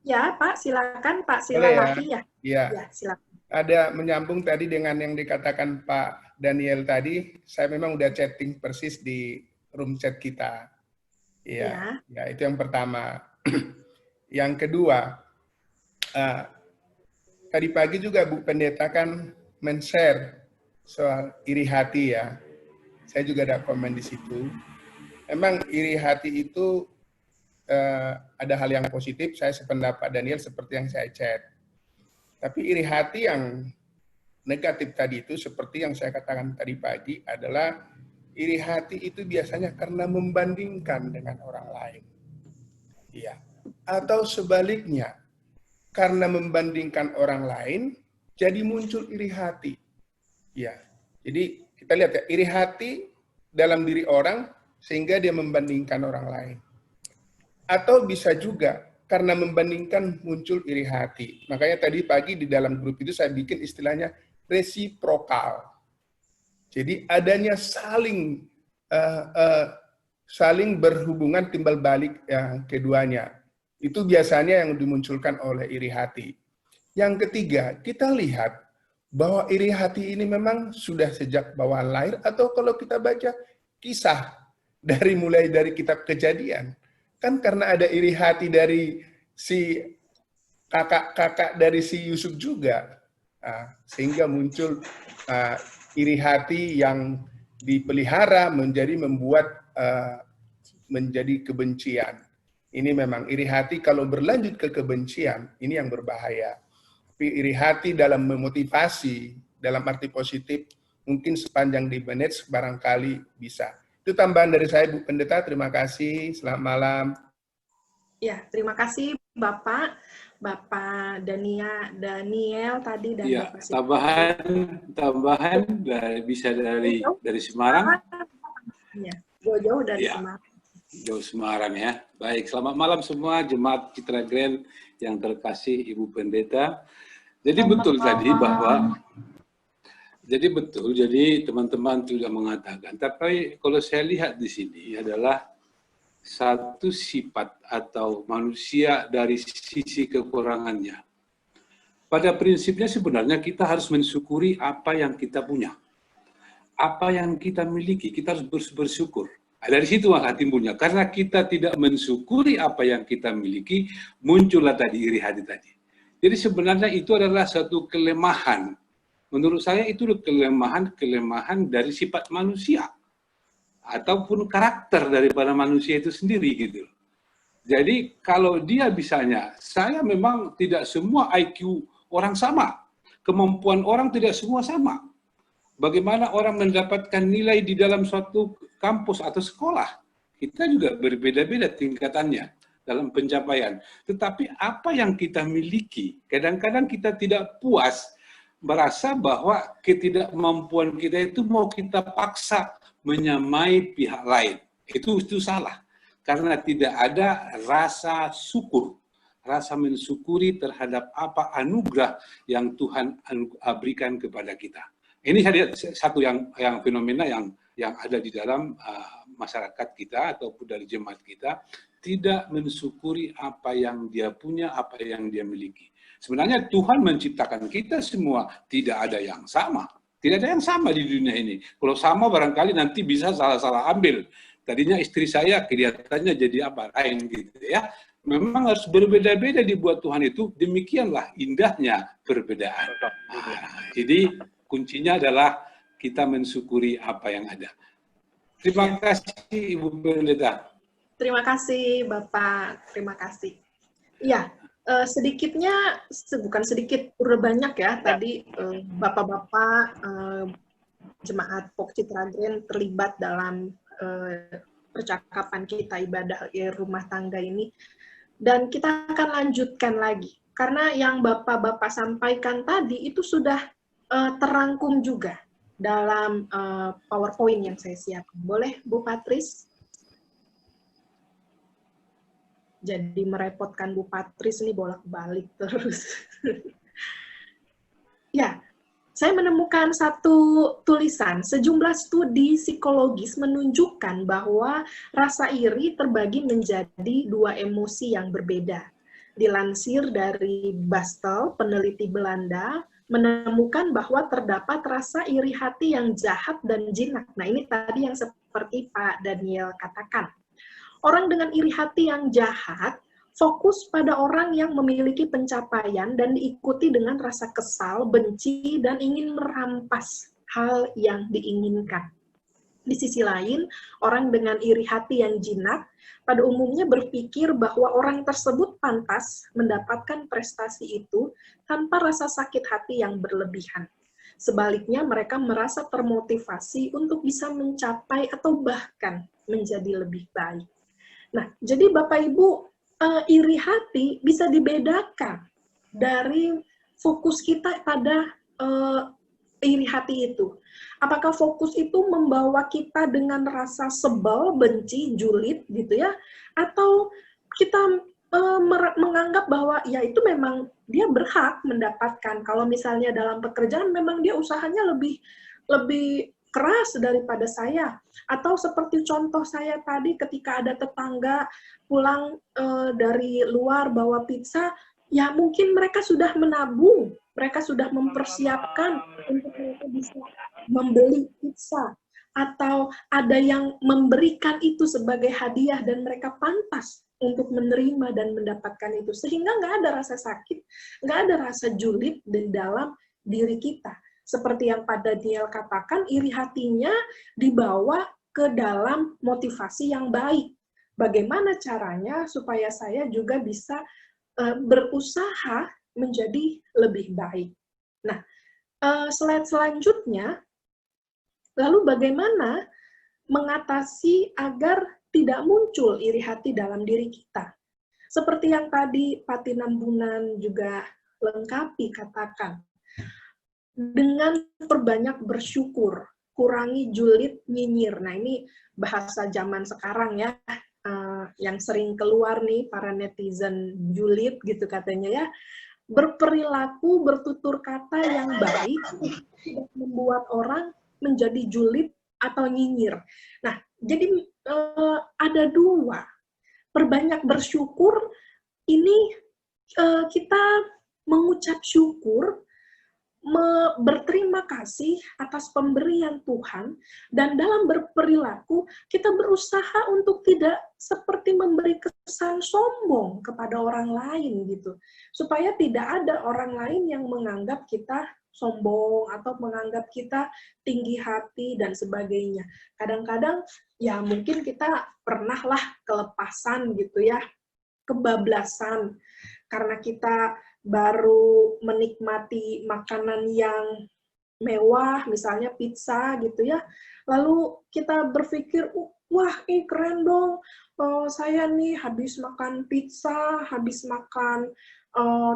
[SPEAKER 5] Ya Pak, silakan Pak Silalaki ya.
[SPEAKER 3] Iya.
[SPEAKER 5] Silakan.
[SPEAKER 3] Ada menyambung tadi dengan yang dikatakan Pak Daniel tadi. Saya memang udah chatting persis di room chat kita. Iya. Ya, itu yang pertama. Yang kedua, tadi pagi juga Bu Pendeta kan men-share soal iri hati ya. Saya juga ada komen di situ. Emang iri hati itu ada hal yang positif, saya sependapat Daniel seperti yang saya chat. Tapi iri hati yang negatif tadi itu seperti yang saya katakan tadi pagi adalah iri hati itu biasanya karena membandingkan dengan orang lain. Iya. Atau sebaliknya, karena membandingkan orang lain jadi muncul iri hati. Ya, jadi kita lihat ya, iri hati dalam diri orang sehingga dia membandingkan orang lain. Atau bisa juga karena membandingkan muncul iri hati. Makanya tadi pagi di dalam grup itu saya bikin istilahnya resiprokal. Jadi adanya saling berhubungan timbal balik keduanya. Itu biasanya yang dimunculkan oleh iri hati. Yang ketiga, kita lihat bahwa iri hati ini memang sudah sejak bawaan lahir, atau kalau kita baca kisah mulai dari kitab Kejadian, kan karena ada iri hati dari si kakak dari si Yusuf juga, sehingga muncul iri hati yang dipelihara membuat menjadi kebencian. Ini memang iri hati kalau berlanjut ke kebencian, ini yang berbahaya. Tapi iri hati dalam memotivasi, dalam arti positif, mungkin sepanjang di manage barangkali bisa. Itu tambahan dari saya, Bu Pendeta. Terima kasih. Selamat malam.
[SPEAKER 5] Ya, terima kasih Bapak Daniel tadi dan
[SPEAKER 7] Iya,
[SPEAKER 5] Bapak
[SPEAKER 7] tambahan bisa dari Semarang.
[SPEAKER 5] Ya, jauh-jauh dari
[SPEAKER 7] Ya,
[SPEAKER 5] Semarang.
[SPEAKER 7] jauh Semarang ya. Baik, selamat malam semua Jemaat Citra Grand yang terkasih Ibu Pendeta. Jadi betul tadi bahwa jadi teman-teman sudah mengatakan. Tapi kalau saya lihat di sini adalah satu sifat atau manusia dari sisi kekurangannya. Pada prinsipnya sebenarnya kita harus mensyukuri apa yang kita punya. Apa yang kita miliki, kita harus bersyukur. Dari situ maka timbulnya. Karena kita tidak mensyukuri apa yang kita miliki, muncullah tadi iri hati tadi. Jadi sebenarnya itu adalah satu kelemahan. Menurut saya itu kelemahan dari sifat manusia. Ataupun karakter daripada manusia itu sendiri gitu. Jadi kalau dia misalnya, saya memang tidak semua IQ orang sama. Kemampuan orang tidak semua sama. Bagaimana orang mendapatkan nilai di dalam suatu kampus atau sekolah. Kita juga berbeda-beda tingkatannya dalam pencapaian. Tetapi apa yang kita miliki, kadang-kadang kita tidak puas merasa bahwa ketidakmampuan kita itu mau kita paksa menyamai pihak lain. Itu salah. Karena tidak ada rasa syukur. Rasa mensyukuri terhadap apa anugerah yang Tuhan berikan kepada kita. Ini satu yang fenomena yang ada di dalam masyarakat kita ataupun dari jemaat kita. Tidak mensyukuri apa yang dia punya, apa yang dia miliki. Sebenarnya Tuhan menciptakan kita semua, tidak ada yang sama. Tidak ada yang sama di dunia ini. Kalau sama barangkali nanti bisa salah-salah ambil. Tadinya istri saya kelihatannya jadi apa? Lain gitu ya. Memang harus berbeda-beda dibuat Tuhan itu. Demikianlah indahnya perbedaan. Jadi kuncinya adalah kita mensyukuri apa yang ada. Terima kasih Ibu Pendeta.
[SPEAKER 5] Terima kasih Bapak, terima kasih. Iya. Sedikitnya, bukan sedikit, udah banyak ya tadi bapak-bapak jemaat POK Citra Grand terlibat dalam percakapan kita ibadah rumah tangga ini, dan kita akan lanjutkan lagi karena yang bapak-bapak sampaikan tadi itu sudah terangkum juga dalam PowerPoint yang saya siapkan. Boleh Bu Patris? Jadi merepotkan Bu Patris ini bolak-balik terus. Ya, saya menemukan satu tulisan. Sejumlah studi psikologis menunjukkan bahwa rasa iri terbagi menjadi dua emosi yang berbeda. Dilansir dari Bastel, peneliti Belanda, menemukan bahwa terdapat rasa iri hati yang jahat dan jinak. Nah, ini tadi yang seperti Pak Daniel katakan. Orang dengan iri hati yang jahat fokus pada orang yang memiliki pencapaian dan diikuti dengan rasa kesal, benci, dan ingin merampas hal yang diinginkan. Di sisi lain, orang dengan iri hati yang jinak pada umumnya berpikir bahwa orang tersebut pantas mendapatkan prestasi itu tanpa rasa sakit hati yang berlebihan. Sebaliknya, mereka merasa termotivasi untuk bisa mencapai atau bahkan menjadi lebih baik. Nah, jadi Bapak Ibu, iri hati bisa dibedakan dari fokus kita pada iri hati itu. Apakah fokus itu membawa kita dengan rasa sebel, benci, julid gitu ya, atau kita menganggap bahwa ya itu memang dia berhak mendapatkan. Kalau misalnya dalam pekerjaan memang dia usahanya lebih keras daripada saya, atau seperti contoh saya tadi ketika ada tetangga pulang dari luar bawa pizza, ya mungkin mereka sudah menabung, mereka sudah mempersiapkan untuk mereka bisa membeli pizza, atau ada yang memberikan itu sebagai hadiah dan mereka pantas untuk menerima dan mendapatkan itu, sehingga nggak ada rasa sakit, nggak ada rasa julid di dalam diri kita. Seperti yang Pak Daniel katakan, iri hatinya dibawa ke dalam motivasi yang baik. Bagaimana caranya supaya saya juga bisa berusaha menjadi lebih baik. Nah, slide selanjutnya, lalu bagaimana mengatasi agar tidak muncul iri hati dalam diri kita? Seperti yang tadi Pak Tinambunan juga lengkapi katakan, dengan perbanyak bersyukur, kurangi julid, nyinyir. Nah, ini bahasa zaman sekarang ya, yang sering keluar nih para netizen julid gitu katanya ya. Berperilaku, bertutur kata yang baik tidak membuat orang menjadi julid atau nyinyir. Nah, jadi ada dua. Perbanyak bersyukur, ini kita mengucap syukur, berterima kasih atas pemberian Tuhan, dan dalam berperilaku kita berusaha untuk tidak seperti memberi kesan sombong kepada orang lain gitu, supaya tidak ada orang lain yang menganggap kita sombong atau menganggap kita tinggi hati dan sebagainya. Kadang-kadang ya mungkin kita pernah lah kelepasan gitu ya, kebablasan karena kita baru menikmati makanan yang mewah, misalnya pizza gitu ya, lalu kita berpikir, wah ini keren dong, saya nih habis makan pizza, habis makan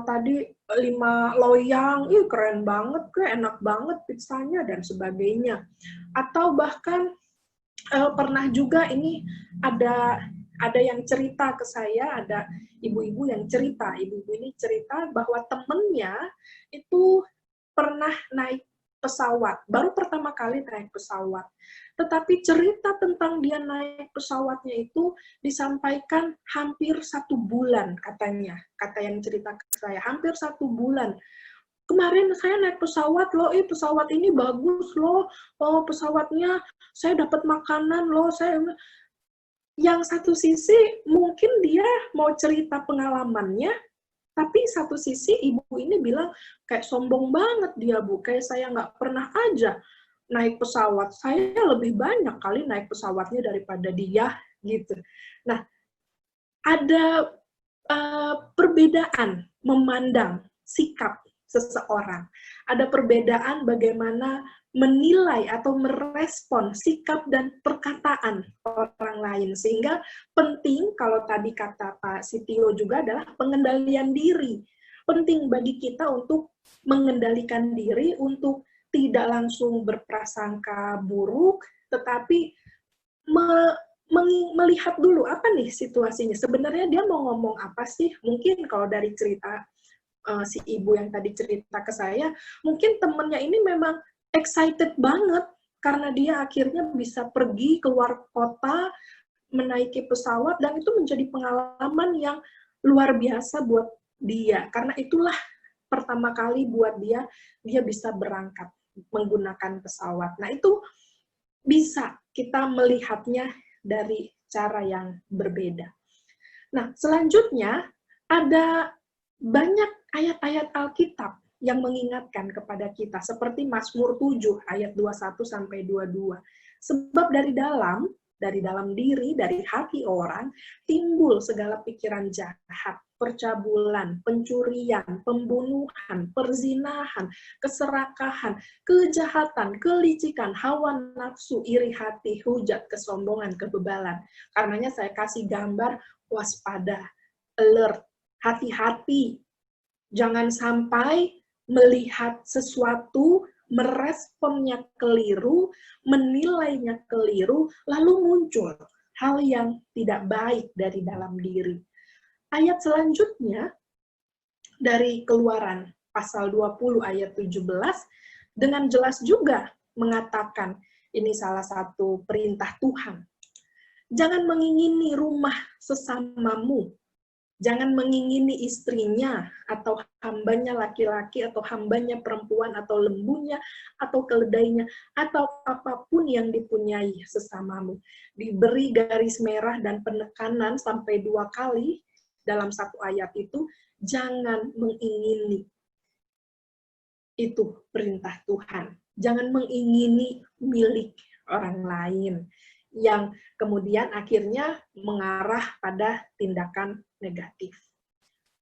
[SPEAKER 5] tadi 5 loyang, ih keren banget, enak banget pizzanya, dan sebagainya. Atau bahkan pernah juga ini ada yang cerita ke saya, ada ibu-ibu yang cerita, ibu-ibu ini cerita bahwa temennya itu pernah naik pesawat, baru pertama kali naik pesawat. Tetapi cerita tentang dia naik pesawatnya itu disampaikan hampir 1 bulan katanya, kata yang cerita ke saya, hampir 1 bulan. Kemarin saya naik pesawat loh, pesawat ini bagus loh, pesawatnya saya dapat makanan loh, yang satu sisi mungkin dia mau cerita pengalamannya, tapi satu sisi ibu ini bilang kayak sombong banget dia Bu, kayak saya nggak pernah aja naik pesawat, saya lebih banyak kali naik pesawatnya daripada dia gitu. Nah, ada perbedaan memandang sikap seseorang, ada perbedaan bagaimana menilai atau merespon sikap dan perkataan orang lain, sehingga penting, kalau tadi kata Pak Sitio juga, adalah pengendalian diri. Penting bagi kita untuk mengendalikan diri, untuk tidak langsung berprasangka buruk, tetapi melihat dulu apa nih situasinya, sebenarnya dia mau ngomong apa sih. Mungkin kalau dari cerita si ibu yang tadi cerita ke saya, mungkin temennya ini memang excited banget karena dia akhirnya bisa pergi keluar kota, menaiki pesawat, dan itu menjadi pengalaman yang luar biasa buat dia. Karena itulah pertama kali buat dia bisa berangkat menggunakan pesawat. Nah, itu bisa kita melihatnya dari cara yang berbeda. Nah, selanjutnya ada banyak ayat-ayat Alkitab yang mengingatkan kepada kita, seperti Mazmur 7 ayat 21-22. Sebab dari dalam diri, dari hati orang, timbul segala pikiran jahat, percabulan, pencurian, pembunuhan, perzinahan, keserakahan, kejahatan, kelicikan, hawa nafsu, iri hati, hujat, kesombongan, kebebalan. Karenanya saya kasih gambar waspada, alert, hati-hati. Jangan sampai melihat sesuatu, meresponnya keliru, menilainya keliru, lalu muncul hal yang tidak baik dari dalam diri. Ayat selanjutnya dari Keluaran pasal 20 ayat 17 dengan jelas juga mengatakan, ini salah satu perintah Tuhan. Jangan mengingini rumah sesamamu. Jangan mengingini istrinya, atau hambanya laki-laki, atau hambanya perempuan, atau lembunya, atau keledainya, atau apapun yang dipunyai sesamamu. Diberi garis merah dan penekanan sampai 2 kali dalam satu ayat itu, jangan mengingini. Itu perintah Tuhan. Jangan mengingini milik orang lain, yang kemudian akhirnya mengarah pada tindakan negatif.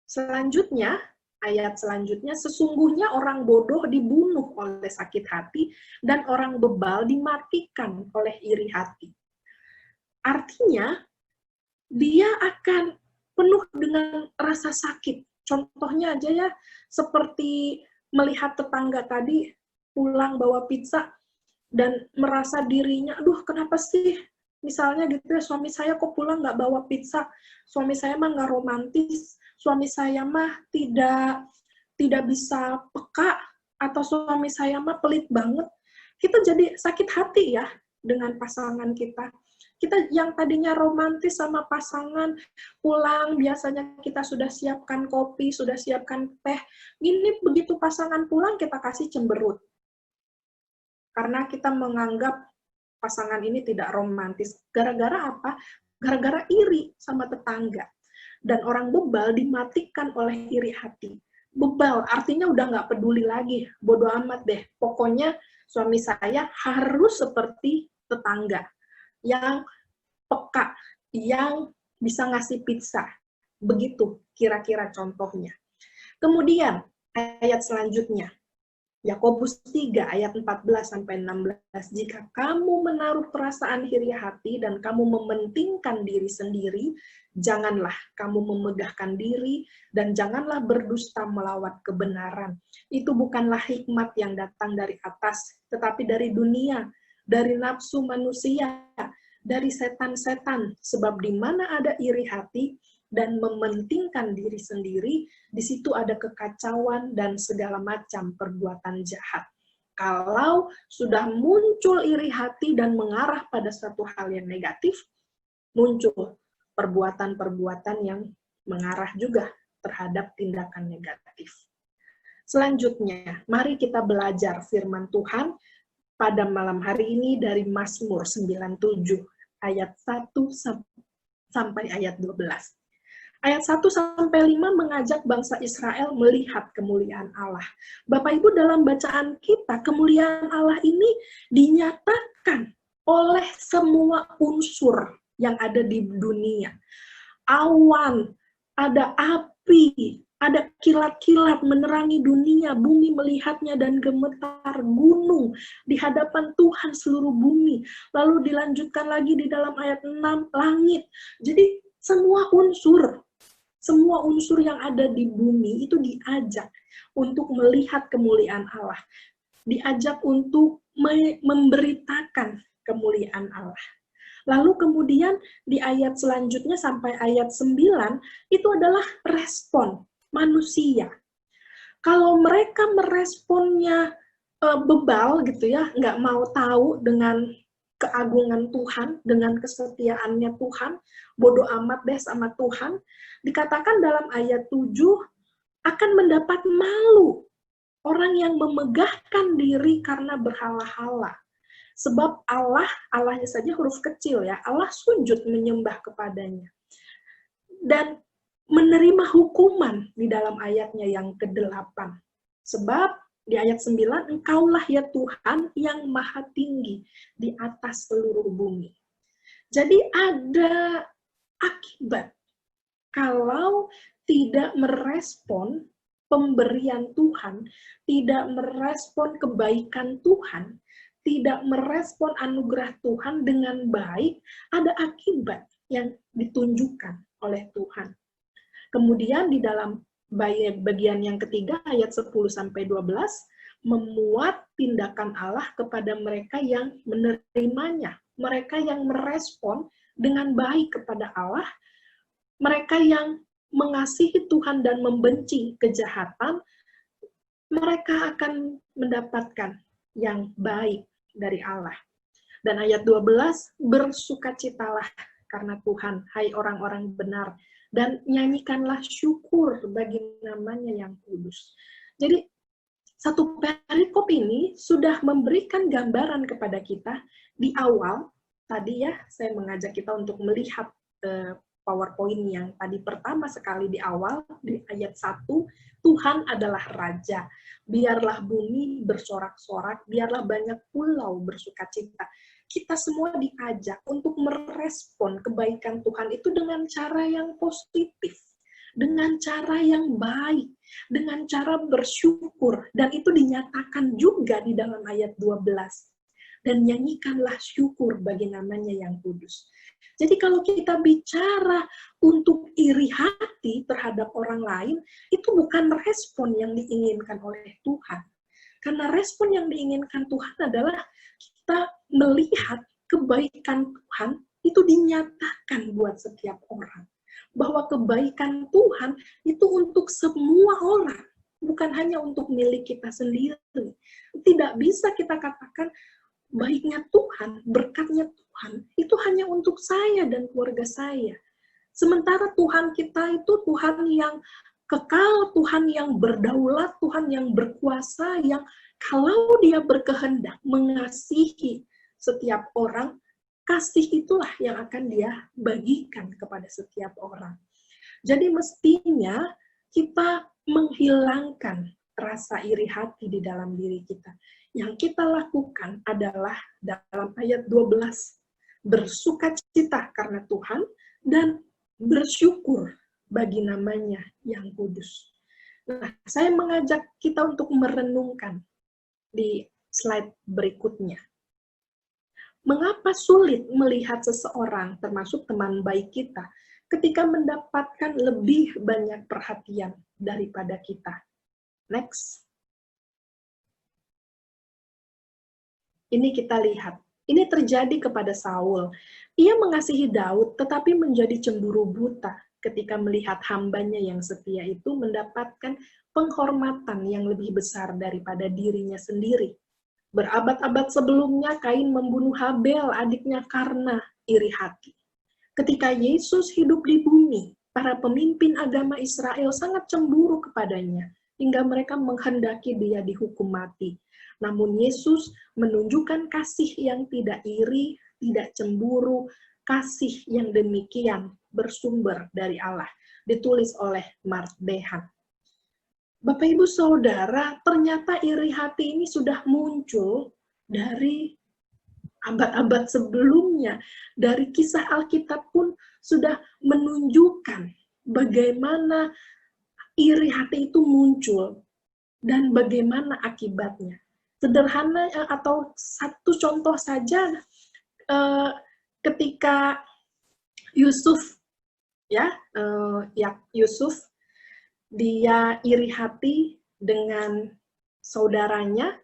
[SPEAKER 5] Selanjutnya, ayat selanjutnya, sesungguhnya orang bodoh dibunuh oleh sakit hati, dan orang bebal dimatikan oleh iri hati. Artinya, dia akan penuh dengan rasa sakit. Contohnya aja ya, seperti melihat tetangga tadi pulang bawa pizza dan merasa dirinya, aduh kenapa sih, misalnya gitu ya, suami saya kok pulang nggak bawa pizza, suami saya mah nggak romantis, suami saya mah tidak bisa peka, atau suami saya mah pelit banget. Kita jadi sakit hati ya dengan pasangan kita. Kita yang tadinya romantis sama pasangan, pulang biasanya kita sudah siapkan kopi, sudah siapkan teh. Ini begitu pasangan pulang kita kasih cemberut. Karena kita menganggap pasangan ini tidak romantis. Gara-gara apa? Gara-gara iri sama tetangga. Dan orang bebal dimatikan oleh iri hati. Bebal artinya udah nggak peduli lagi. Bodoh amat deh. Pokoknya suami saya harus seperti tetangga. Yang peka, yang bisa ngasih pizza. Begitu kira-kira contohnya. Kemudian ayat selanjutnya. Yakobus 3 ayat 14-16. Jika kamu menaruh perasaan iri hati dan kamu mementingkan diri sendiri, janganlah kamu memegahkan diri dan janganlah berdusta melawan kebenaran. Itu bukanlah hikmat yang datang dari atas, tetapi dari dunia, dari nafsu manusia, dari setan-setan. Sebab di mana ada iri hati dan mementingkan diri sendiri, di situ ada kekacauan dan segala macam perbuatan jahat. Kalau sudah muncul iri hati dan mengarah pada satu hal yang negatif, muncul perbuatan-perbuatan yang mengarah juga terhadap tindakan negatif. Selanjutnya, mari kita belajar firman Tuhan pada malam hari ini dari Mazmur 97 ayat 1 sampai ayat 12. Ayat 1-5 mengajak bangsa Israel melihat kemuliaan Allah. Bapak Ibu, dalam bacaan kita, kemuliaan Allah ini dinyatakan oleh semua unsur yang ada di dunia. Awan, ada api, ada kilat-kilat menerangi dunia, bumi melihatnya dan gemetar, gunung di hadapan Tuhan seluruh bumi. Lalu dilanjutkan lagi di dalam ayat 6, langit. Jadi semua unsur yang ada di bumi itu diajak untuk melihat kemuliaan Allah. Diajak untuk memberitakan kemuliaan Allah. Lalu kemudian di ayat selanjutnya sampai ayat 9, itu adalah respon manusia. Kalau mereka meresponnya bebal gitu ya, nggak mau tahu dengan keagungan Tuhan, dengan kesetiaannya Tuhan, bodoh amat deh sama Tuhan, dikatakan dalam ayat 7, akan mendapat malu orang yang memegahkan diri karena berhala-hala. Sebab Allahnya saja huruf kecil ya, Allah sujud menyembah kepadanya. Dan menerima hukuman di dalam ayatnya yang ke-8. Sebab di ayat 9, engkaulah ya Tuhan yang maha tinggi di atas seluruh bumi. Jadi ada akibat kalau tidak merespon pemberian Tuhan, tidak merespon kebaikan Tuhan, tidak merespon anugerah Tuhan dengan baik, ada akibat yang ditunjukkan oleh Tuhan. Kemudian di dalam bagian yang ketiga, ayat 10-12, memuat tindakan Allah kepada mereka yang menerimanya, mereka yang merespon dengan baik kepada Allah, mereka yang mengasihi Tuhan dan membenci kejahatan, mereka akan mendapatkan yang baik dari Allah. Dan ayat 12, bersukacitalah karena Tuhan, hai orang-orang benar, dan nyanyikanlah syukur bagi namanya yang kudus. Jadi, satu perikop ini sudah memberikan gambaran kepada kita di awal. Tadi ya, saya mengajak kita untuk melihat PowerPoint yang tadi pertama sekali di awal, di ayat 1, Tuhan adalah Raja. Biarlah bumi bersorak-sorak, biarlah banyak pulau bersukacita. Kita semua diajak untuk merespon kebaikan Tuhan itu dengan cara yang positif, dengan cara yang baik, dengan cara bersyukur, dan itu dinyatakan juga di dalam ayat 12. dan nyanyikanlah syukur bagi namanya yang kudus. Jadi kalau kita bicara untuk iri hati terhadap orang lain, itu bukan respon yang diinginkan oleh Tuhan. Karena respon yang diinginkan Tuhan adalah kita melihat kebaikan Tuhan itu dinyatakan buat setiap orang. Bahwa kebaikan Tuhan itu untuk semua orang, bukan hanya untuk milik kita sendiri. Tidak bisa kita katakan baiknya Tuhan, berkatnya Tuhan, itu hanya untuk saya dan keluarga saya. Sementara Tuhan kita itu Tuhan yang kekal, Tuhan yang berdaulat, Tuhan yang berkuasa, yang kalau Dia berkehendak mengasihi setiap orang, kasih itulah yang akan Dia bagikan kepada setiap orang. Jadi mestinya kita menghilangkan rasa iri hati di dalam diri kita. Yang kita lakukan adalah dalam ayat 12, bersukacita karena Tuhan dan bersyukur bagi namanya yang kudus. Nah, saya mengajak kita untuk merenungkan di slide berikutnya. Mengapa sulit melihat seseorang, termasuk teman baik kita, ketika mendapatkan lebih banyak perhatian daripada kita? Next. Ini kita lihat. Ini terjadi kepada Saul. Ia mengasihi Daud, tetapi menjadi cemburu buta ketika melihat hambanya yang setia itu mendapatkan penghormatan yang lebih besar daripada dirinya sendiri. Berabad-abad sebelumnya, Kain membunuh Habel, adiknya, karena iri hati. Ketika Yesus hidup di bumi, para pemimpin agama Israel sangat cemburu kepadanya, hingga mereka menghendaki dia dihukum mati. Namun Yesus menunjukkan kasih yang tidak iri, tidak cemburu, kasih yang demikian bersumber dari Allah. Ditulis oleh Mark Dehan. Bapak Ibu Saudara, ternyata iri hati ini sudah muncul dari abad-abad sebelumnya. Dari kisah Alkitab pun sudah menunjukkan bagaimana iri hati itu muncul dan bagaimana akibatnya. Sederhana atau satu contoh saja, ketika Yusuf, Yusuf dia iri hati dengan saudaranya,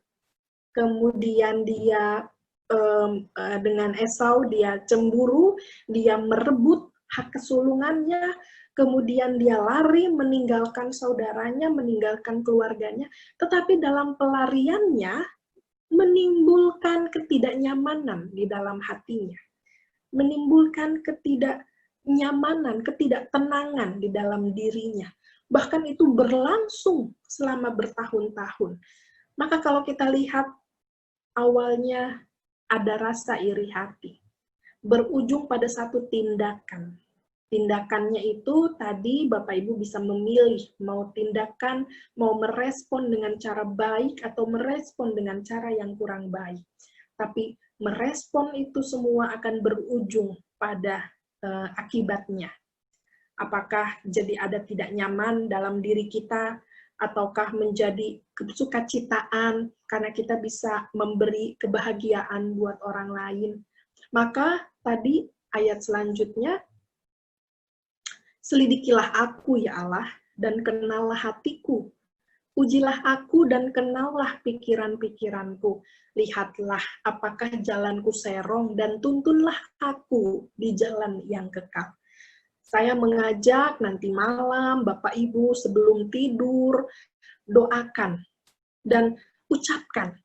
[SPEAKER 5] kemudian dia dengan Esau dia cemburu, dia merebut hak kesulungannya, kemudian dia lari meninggalkan saudaranya, meninggalkan keluarganya, tetapi dalam pelariannya menimbulkan ketidaknyamanan di dalam hatinya, menimbulkan ketidaknyamanan, ketidaktenangan di dalam dirinya. Bahkan itu berlangsung selama bertahun-tahun. Maka kalau kita lihat, awalnya ada rasa iri hati, berujung pada satu tindakan. Tindakannya itu tadi Bapak Ibu bisa memilih mau tindakan, mau merespon dengan cara baik atau merespon dengan cara yang kurang baik. Tapi merespon itu semua akan berujung pada akibatnya. Apakah jadi ada tidak nyaman dalam diri kita, ataukah menjadi kesukacitaan karena kita bisa memberi kebahagiaan buat orang lain. Maka tadi ayat selanjutnya, selidikilah aku ya Allah, dan kenallah hatiku. Ujilah aku dan kenallah pikiran-pikiranku. Lihatlah apakah jalanku serong dan tuntunlah aku di jalan yang kekal. Saya mengajak nanti malam Bapak Ibu sebelum tidur, doakan dan ucapkan,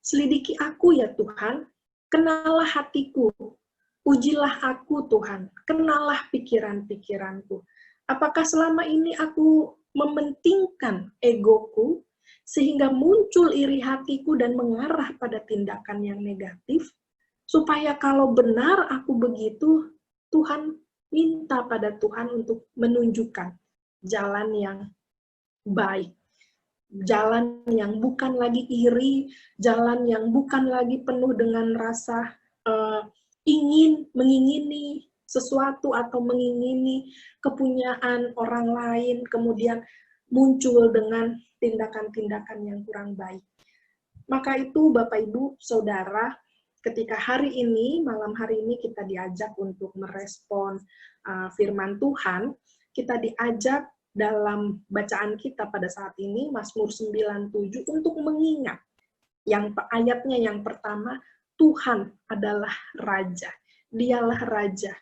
[SPEAKER 5] selidiki aku ya Tuhan, kenallah hatiku, ujilah aku Tuhan, kenallah pikiran-pikiranku. Apakah selama ini aku mementingkan egoku, sehingga muncul iri hatiku dan mengarah pada tindakan yang negatif, supaya kalau benar aku begitu, Tuhan minta pada Tuhan untuk menunjukkan jalan yang baik, jalan yang bukan lagi iri, jalan yang bukan lagi penuh dengan rasa mengingini sesuatu atau mengingini kepunyaan orang lain, kemudian muncul dengan tindakan-tindakan yang kurang baik. Maka itu Bapak Ibu Saudara, ketika hari ini, malam hari ini kita diajak untuk merespon firman Tuhan, kita diajak dalam bacaan kita pada saat ini, Mazmur 97, untuk mengingat ayatnya yang pertama, Tuhan adalah Raja. Dialah Raja.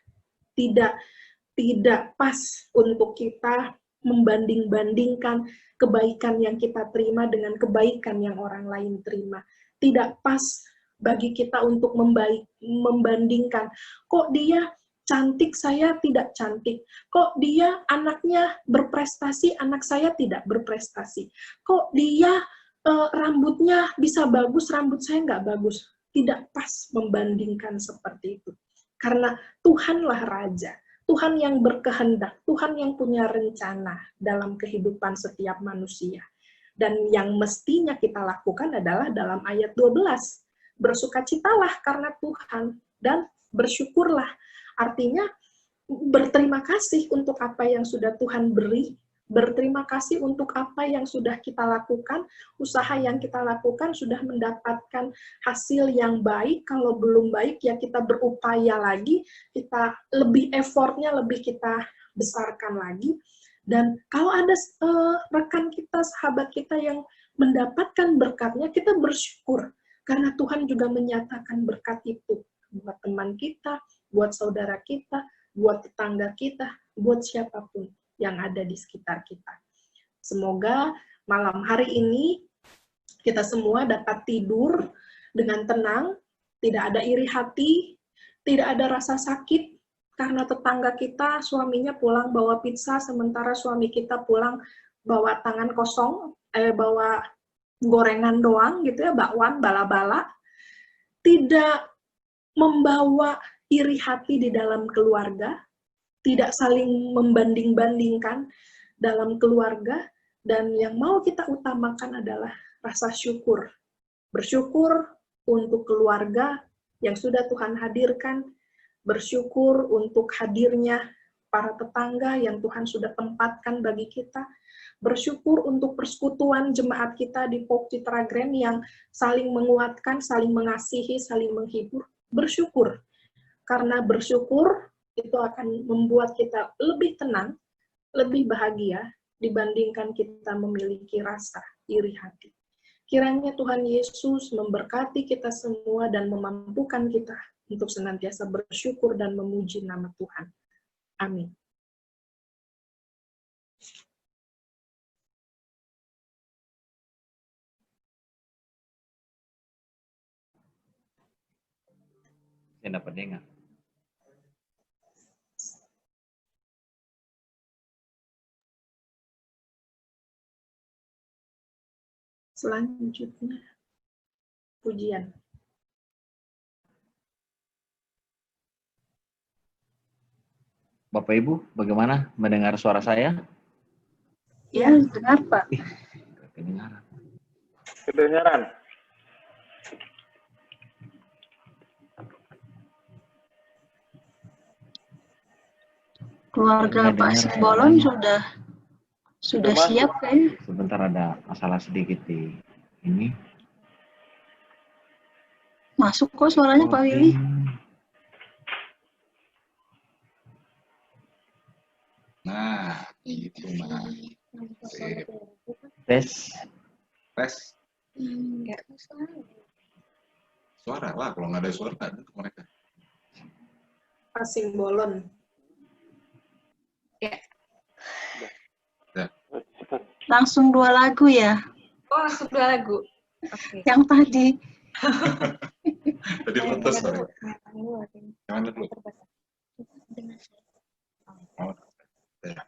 [SPEAKER 5] Tidak pas untuk kita membanding-bandingkan kebaikan yang kita terima dengan kebaikan yang orang lain terima. Tidak pas bagi kita untuk membandingkan, kok dia cantik, saya tidak cantik. Kok dia anaknya berprestasi, anak saya tidak berprestasi. Kok dia rambutnya bisa bagus, rambut saya nggak bagus. Tidak pas membandingkan seperti itu. Karena Tuhanlah Raja. Tuhan yang berkehendak, Tuhan yang punya rencana dalam kehidupan setiap manusia. Dan yang mestinya kita lakukan adalah dalam ayat 12. Bersukacitalah karena Tuhan dan bersyukurlah. Artinya berterima kasih untuk apa yang sudah Tuhan beri, berterima kasih untuk apa yang sudah kita lakukan, usaha yang kita lakukan sudah mendapatkan hasil yang baik. Kalau belum baik ya kita berupaya lagi, kita lebih effortnya lebih kita besarkan lagi. Dan kalau ada rekan kita, sahabat kita yang mendapatkan berkatnya, kita bersyukur. Karena Tuhan juga menyatakan berkat itu buat teman kita, buat saudara kita, buat tetangga kita, buat siapapun yang ada di sekitar kita. Semoga malam hari ini kita semua dapat tidur dengan tenang, tidak ada iri hati, tidak ada rasa sakit, karena tetangga kita suaminya pulang bawa pizza, sementara suami kita pulang bawa tangan kosong, bawa gorengan doang gitu ya, bakwan, bala-bala. Tidak membawa iri hati di dalam keluarga, tidak saling membanding-bandingkan dalam keluarga, dan yang mau kita utamakan adalah rasa syukur. Bersyukur untuk keluarga yang sudah Tuhan hadirkan, bersyukur untuk hadirnya para tetangga yang Tuhan sudah tempatkan bagi kita, bersyukur untuk persekutuan jemaat kita di POK Citra Grand yang saling menguatkan, saling mengasihi, saling menghibur. Bersyukur, karena bersyukur itu akan membuat kita lebih tenang, lebih bahagia dibandingkan kita memiliki rasa iri hati. Kiranya Tuhan Yesus memberkati kita semua dan memampukan kita untuk senantiasa bersyukur dan memuji nama Tuhan. Amin.
[SPEAKER 1] Saya dapat dengar.
[SPEAKER 5] Selanjutnya, pujian.
[SPEAKER 1] Bapak Ibu, bagaimana mendengar suara saya?
[SPEAKER 4] Ya, dengar Pak.
[SPEAKER 1] Kedengaran.
[SPEAKER 8] Kedengaran.
[SPEAKER 4] Keluarga Pak Simbolon sudah siap kayaknya.
[SPEAKER 1] Sebentar ada masalah sedikit di ini.
[SPEAKER 4] Masuk kok suaranya Pak Willy.
[SPEAKER 9] Nah, itu mah.
[SPEAKER 1] Tes.
[SPEAKER 9] Tes. Suara lah, kalau nggak ada suara nggak ada mereka.
[SPEAKER 5] Pak Simbolon.
[SPEAKER 4] Ya.
[SPEAKER 9] Ya.
[SPEAKER 4] Langsung 2 lagu ya?
[SPEAKER 10] Oh, langsung 2 lagu. Oke.
[SPEAKER 4] Yang tadi.
[SPEAKER 9] Tadi putus, sorry. Yang mana dulu? Oh, ya.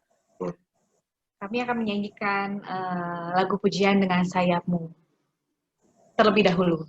[SPEAKER 10] Kami akan menyanyikan lagu pujian dengan sayapmu. Terlebih dahulu.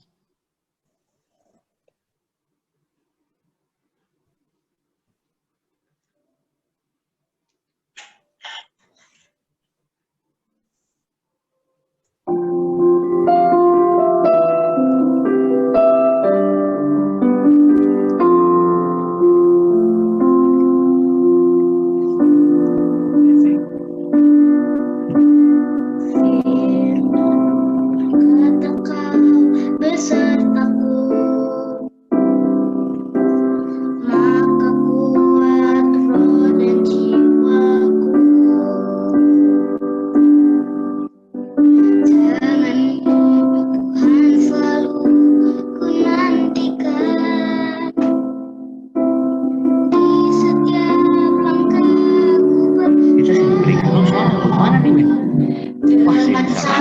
[SPEAKER 11] Kata kau
[SPEAKER 1] Wah, sih bisa.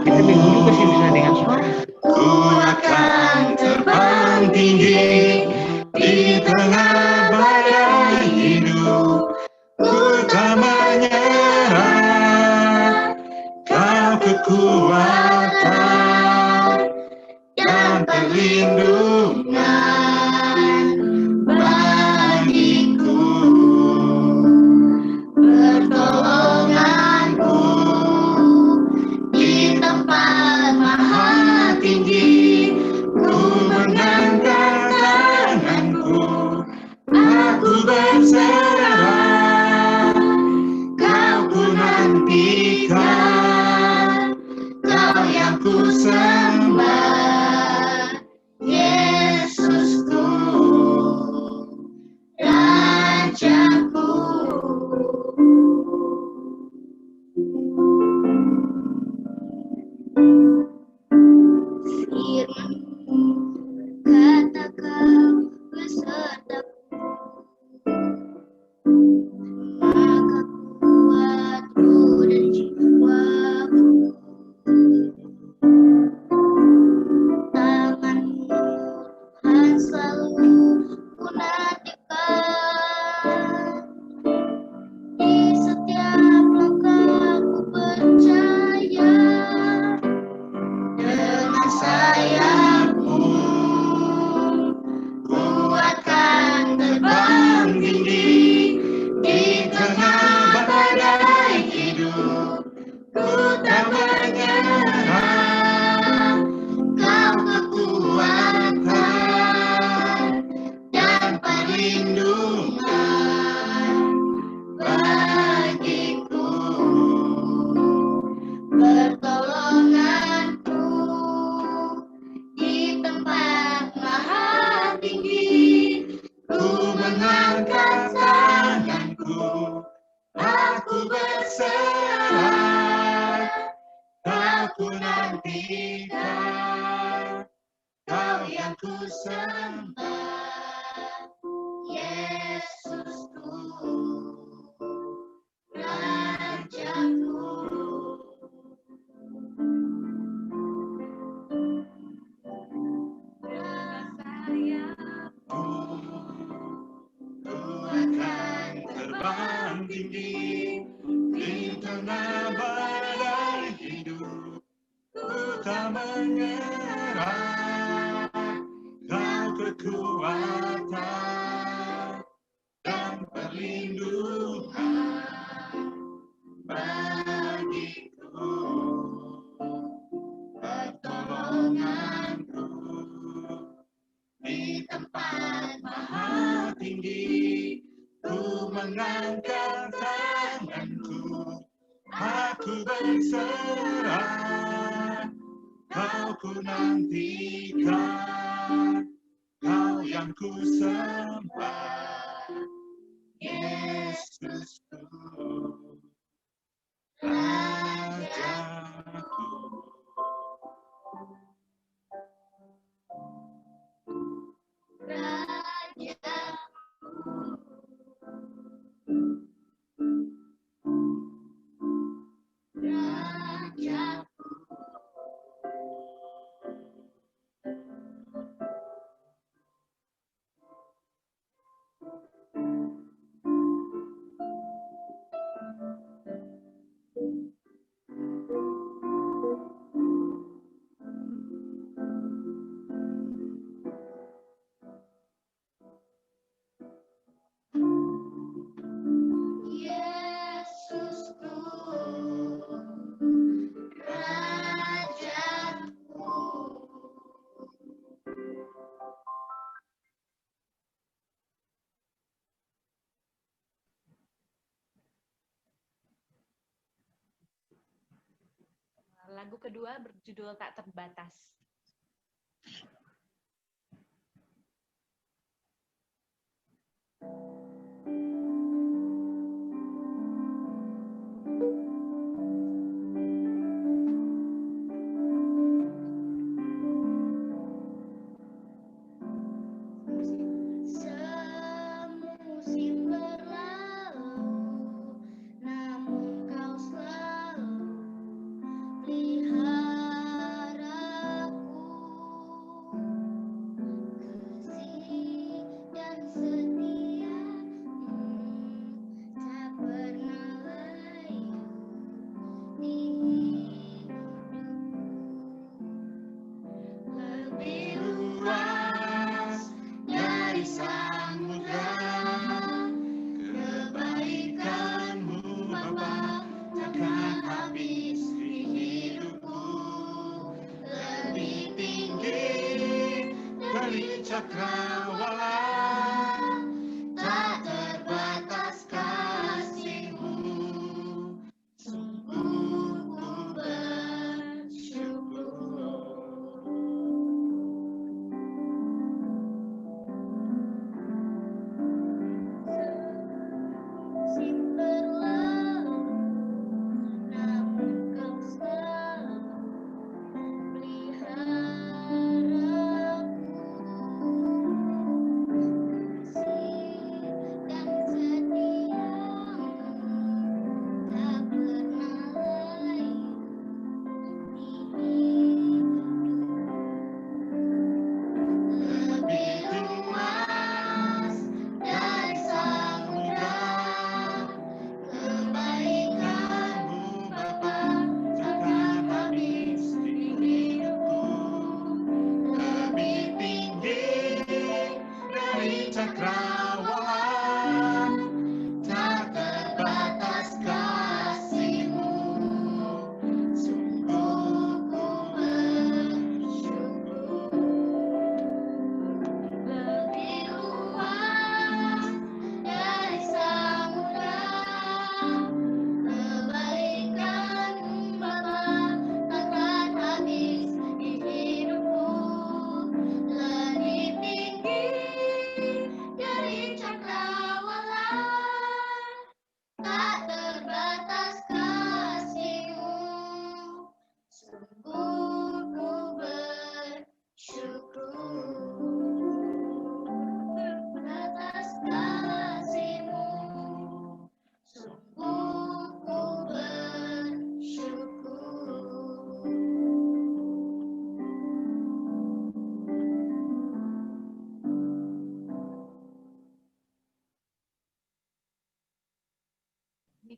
[SPEAKER 1] Kita bingung juga sih bisa dengan suara.
[SPEAKER 11] Ku akan terbang tinggi di tengah badai hidup. Ku tak menyerah, Kau kekuatan dan perlindungan bagiku, pertolonganku di tempat maha tinggi. Ku mengangkat tanganku, aku berserah, Kau ku nantikan, Kau yang ku sembah, Yesusku, Rajaku. Firman-Mu berkata Kau besertaku, maka kuat roh dan jiwaku. Tangan-Mu Tuhan selalu ku nantikan, di setiap langkahku percaya. Dengan sayap-Mu ku akan terbang tinggi di tengah badai hidup. Ku tak menyerah, Kau kekuatan dan perlindungan bagiku, pertolonganku di tempat maha tinggi. Ku mengangkat tanganku, aku berserah, Kau ku nantikan, Kau yang ku sembah, Yesusku, Rajaku. Ku akan terbang tinggi di tengah badai hidup. Ku tak menyerah, Kau kekuatan dan perlindungan bagiku, pertolonganku di tempat maha tinggi. Ku mengangkat tanganku, aku berserah, Kau ku nantikan, Kau yang ku sembah, Yesusku, Rajaku. Yesusku, Rajaku.
[SPEAKER 10] Lagu kedua berjudul Tak Terbatas.
[SPEAKER 11] Semusim berlalu, namun Kau selalu cakrawala, tak terbatas kasih-Mu. Sungguh ku bersyukur. Namun Kau selalu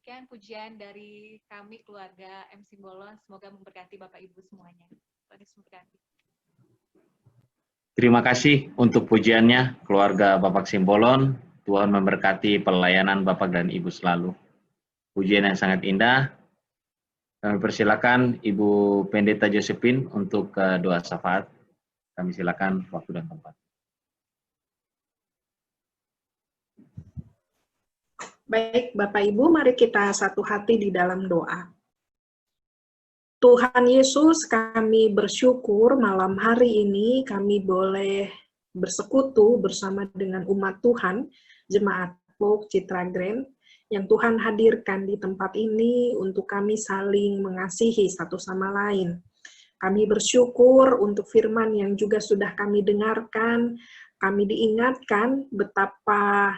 [SPEAKER 10] Demikian pujian dari kami keluarga M. Simbolon. Semoga memberkati Bapak Ibu semuanya. Tuhan Yesus memberkati.
[SPEAKER 1] Terima kasih untuk pujiannya keluarga Bapak Simbolon. Tuhan memberkati pelayanan Bapak dan Ibu selalu. Pujian yang sangat indah. Kami persilakan Ibu Pendeta Josephine untuk doa syafaat. Kami silakan waktu dan tempat.
[SPEAKER 5] Baik, Bapak Ibu, mari kita satu hati di dalam doa. Tuhan Yesus, kami bersyukur malam hari ini kami boleh bersekutu bersama dengan umat Tuhan, Jemaat Folk Citra Grand, yang Tuhan hadirkan di tempat ini untuk kami saling mengasihi satu sama lain. Kami bersyukur untuk firman yang juga sudah kami dengarkan, kami diingatkan betapa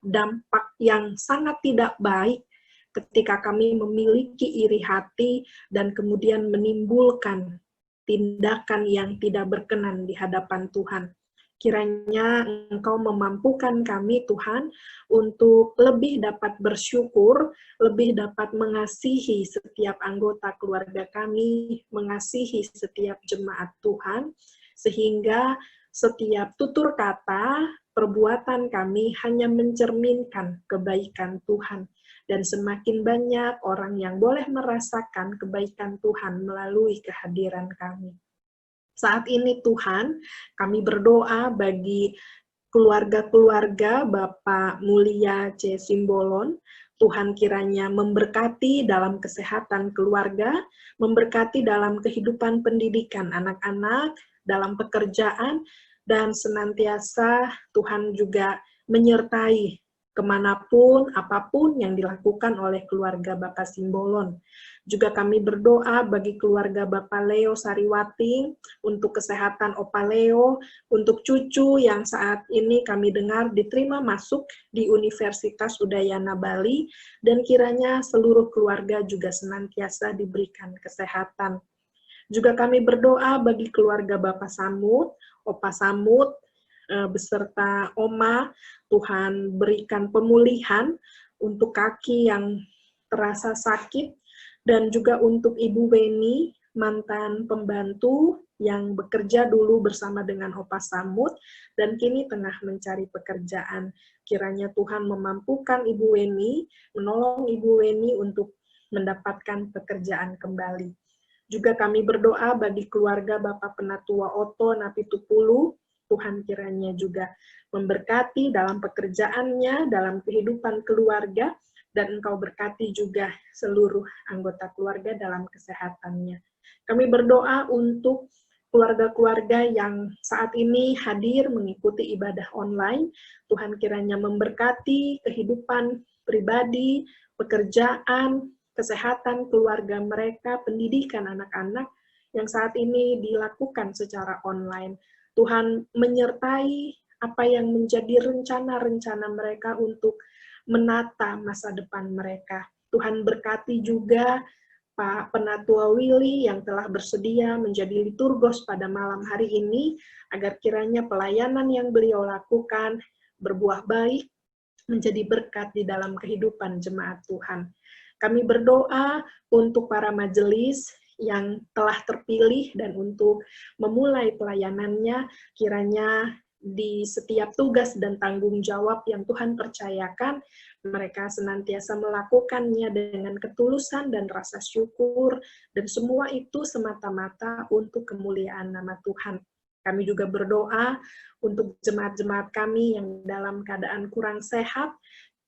[SPEAKER 5] dampak yang sangat tidak baik ketika kami memiliki iri hati dan kemudian menimbulkan tindakan yang tidak berkenan di hadapan Tuhan. Kiranya Engkau memampukan kami, Tuhan, untuk lebih dapat bersyukur, lebih dapat mengasihi setiap anggota keluarga kami, mengasihi setiap jemaat Tuhan, sehingga setiap tutur kata, perbuatan kami hanya mencerminkan kebaikan Tuhan. Dan semakin banyak orang yang boleh merasakan kebaikan Tuhan melalui kehadiran kami. Saat ini Tuhan, kami berdoa bagi keluarga-keluarga Bapak Mulia C. Simbolon. Tuhan kiranya memberkati dalam kesehatan keluarga, memberkati dalam kehidupan pendidikan anak-anak, dalam pekerjaan, dan senantiasa Tuhan juga menyertai kemanapun, apapun yang dilakukan oleh keluarga Bapak Simbolon. Juga kami berdoa bagi keluarga Bapak Leo Sariwati, untuk kesehatan Opa Leo, untuk cucu yang saat ini kami dengar diterima masuk di Universitas Udayana Bali, dan kiranya seluruh keluarga juga senantiasa diberikan kesehatan. Juga kami berdoa bagi keluarga Bapak Samud, Opa Samud, beserta Oma, Tuhan berikan pemulihan untuk kaki yang terasa sakit, dan juga untuk Ibu Weni, mantan pembantu yang bekerja dulu bersama dengan Opa Samud, dan kini tengah mencari pekerjaan. Kiranya Tuhan memampukan Ibu Weni, menolong Ibu Weni untuk mendapatkan pekerjaan kembali. Juga kami berdoa bagi keluarga Bapak Penatua Oto Napitupulu, Tuhan kiranya juga memberkati dalam pekerjaannya, dalam kehidupan keluarga, dan Engkau berkati juga seluruh anggota keluarga dalam kesehatannya. Kami berdoa untuk keluarga-keluarga yang saat ini hadir mengikuti ibadah online. Tuhan kiranya memberkati kehidupan pribadi, pekerjaan, kesehatan keluarga mereka, pendidikan anak-anak yang saat ini dilakukan secara online. Tuhan menyertai apa yang menjadi rencana-rencana mereka untuk menata masa depan mereka. Tuhan berkati juga Pak Penatua Willy yang telah bersedia menjadi liturgos pada malam hari ini, agar kiranya pelayanan yang beliau lakukan berbuah baik, menjadi berkat di dalam kehidupan jemaat Tuhan. Kami berdoa untuk para majelis yang telah terpilih dan untuk memulai pelayanannya, kiranya di setiap tugas dan tanggung jawab yang Tuhan percayakan, mereka senantiasa melakukannya dengan ketulusan dan rasa syukur, dan semua itu semata-mata untuk kemuliaan nama Tuhan. Kami juga berdoa untuk jemaat-jemaat kami yang dalam keadaan kurang sehat,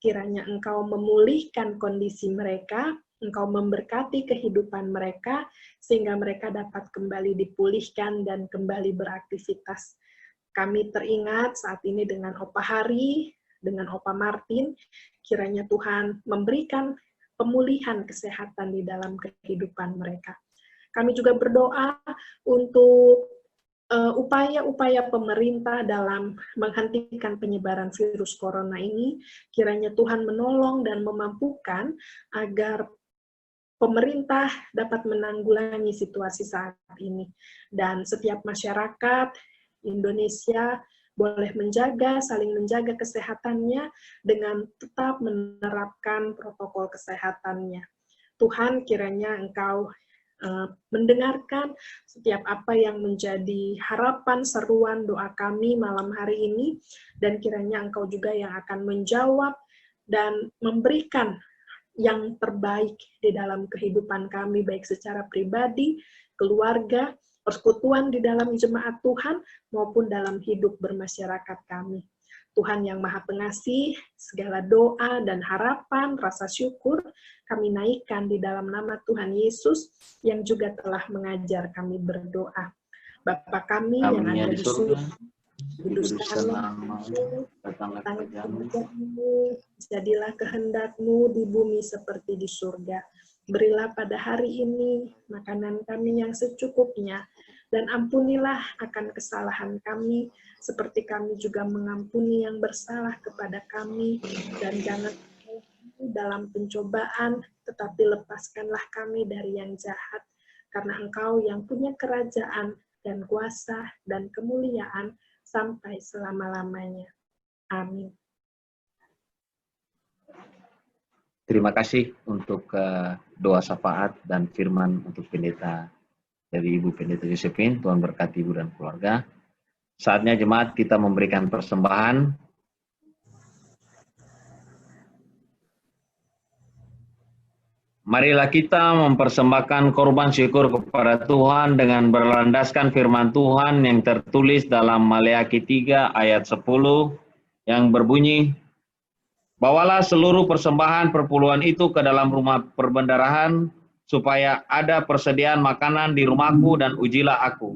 [SPEAKER 5] kiranya Engkau memulihkan kondisi mereka, Engkau memberkati kehidupan mereka, sehingga mereka dapat kembali dipulihkan dan kembali beraktivitas. Kami teringat saat ini dengan Opa Hari, dengan Opa Martin, kiranya Tuhan memberikan pemulihan kesehatan di dalam kehidupan mereka. Kami juga berdoa untuk upaya-upaya pemerintah dalam menghentikan penyebaran virus corona ini, kiranya Tuhan menolong dan memampukan agar pemerintah dapat menanggulangi situasi saat ini. Dan setiap masyarakat Indonesia boleh saling menjaga kesehatannya dengan tetap menerapkan protokol kesehatannya. Tuhan, kiranya Engkau mendengarkan setiap apa yang menjadi harapan, seruan, doa kami malam hari ini, dan kiranya Engkau juga yang akan menjawab dan memberikan yang terbaik di dalam kehidupan kami, baik secara pribadi, keluarga, persekutuan di dalam jemaat Tuhan, maupun dalam hidup bermasyarakat kami. Tuhan yang Maha Pengasih, segala doa dan harapan, rasa syukur, kami naikkan di dalam nama Tuhan Yesus, yang juga telah mengajar kami berdoa. Bapa kami yang ada di surga, kuduskanlah namamu, datanglah kerajaan-Mu, jadilah kehendak-Mu di bumi seperti di surga. Berilah pada hari ini makanan kami yang secukupnya, dan ampunilah akan kesalahan kami, seperti kami juga mengampuni yang bersalah kepada kami, dan jangan dalam pencobaan, tetapi lepaskanlah kami dari yang jahat, karena Engkau yang punya kerajaan dan kuasa dan kemuliaan sampai selama-lamanya. Amin.
[SPEAKER 1] Terima kasih untuk doa syafaat dan firman untuk pendeta dari Ibu Pendeta Josephine. Tuhan berkati Ibu dan keluarga. Saatnya jemaat kita memberikan persembahan. Marilah kita mempersembahkan korban syukur kepada Tuhan dengan berlandaskan firman Tuhan yang tertulis dalam Maleakhi 3 ayat 10 yang berbunyi, bawalah seluruh persembahan perpuluhan itu ke dalam rumah perbendarahan, supaya ada persediaan makanan di rumahku dan ujilah aku.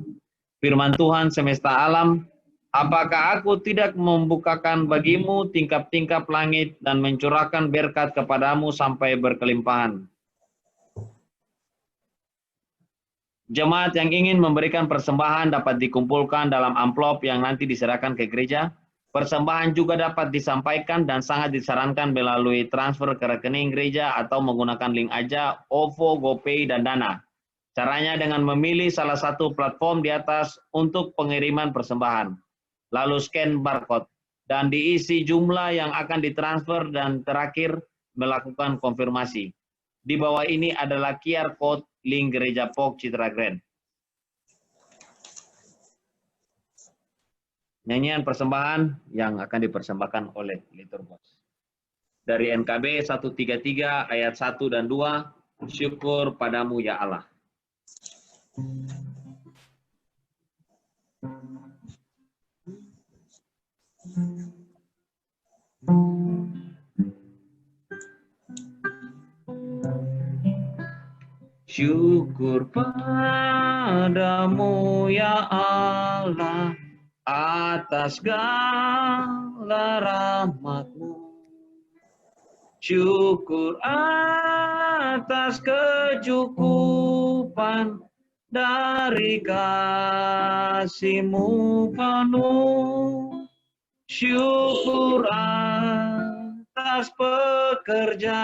[SPEAKER 1] Firman Tuhan semesta alam, apakah aku tidak membukakan bagimu tingkap-tingkap langit dan mencurahkan berkat kepadamu sampai berkelimpahan. Jemaat yang ingin memberikan persembahan dapat dikumpulkan dalam amplop yang nanti diserahkan ke gereja. Persembahan juga dapat disampaikan dan sangat disarankan melalui transfer ke rekening gereja atau menggunakan link aja, OVO, GoPay, dan Dana. Caranya dengan memilih salah satu platform di atas untuk pengiriman persembahan. Lalu scan barcode dan diisi jumlah yang akan ditransfer dan terakhir melakukan konfirmasi. Di bawah ini adalah QR Code link Gereja POG Citra Grand. Nyanyian persembahan yang akan dipersembahkan oleh liturgos. Dari NKB 133 ayat 1 dan 2, syukur padamu ya Allah. Syukur padamu ya Allah atas segala rahmat-Mu. Syukur atas kecukupan dari kasih-Mu penuh. Syukur atas pekerjaan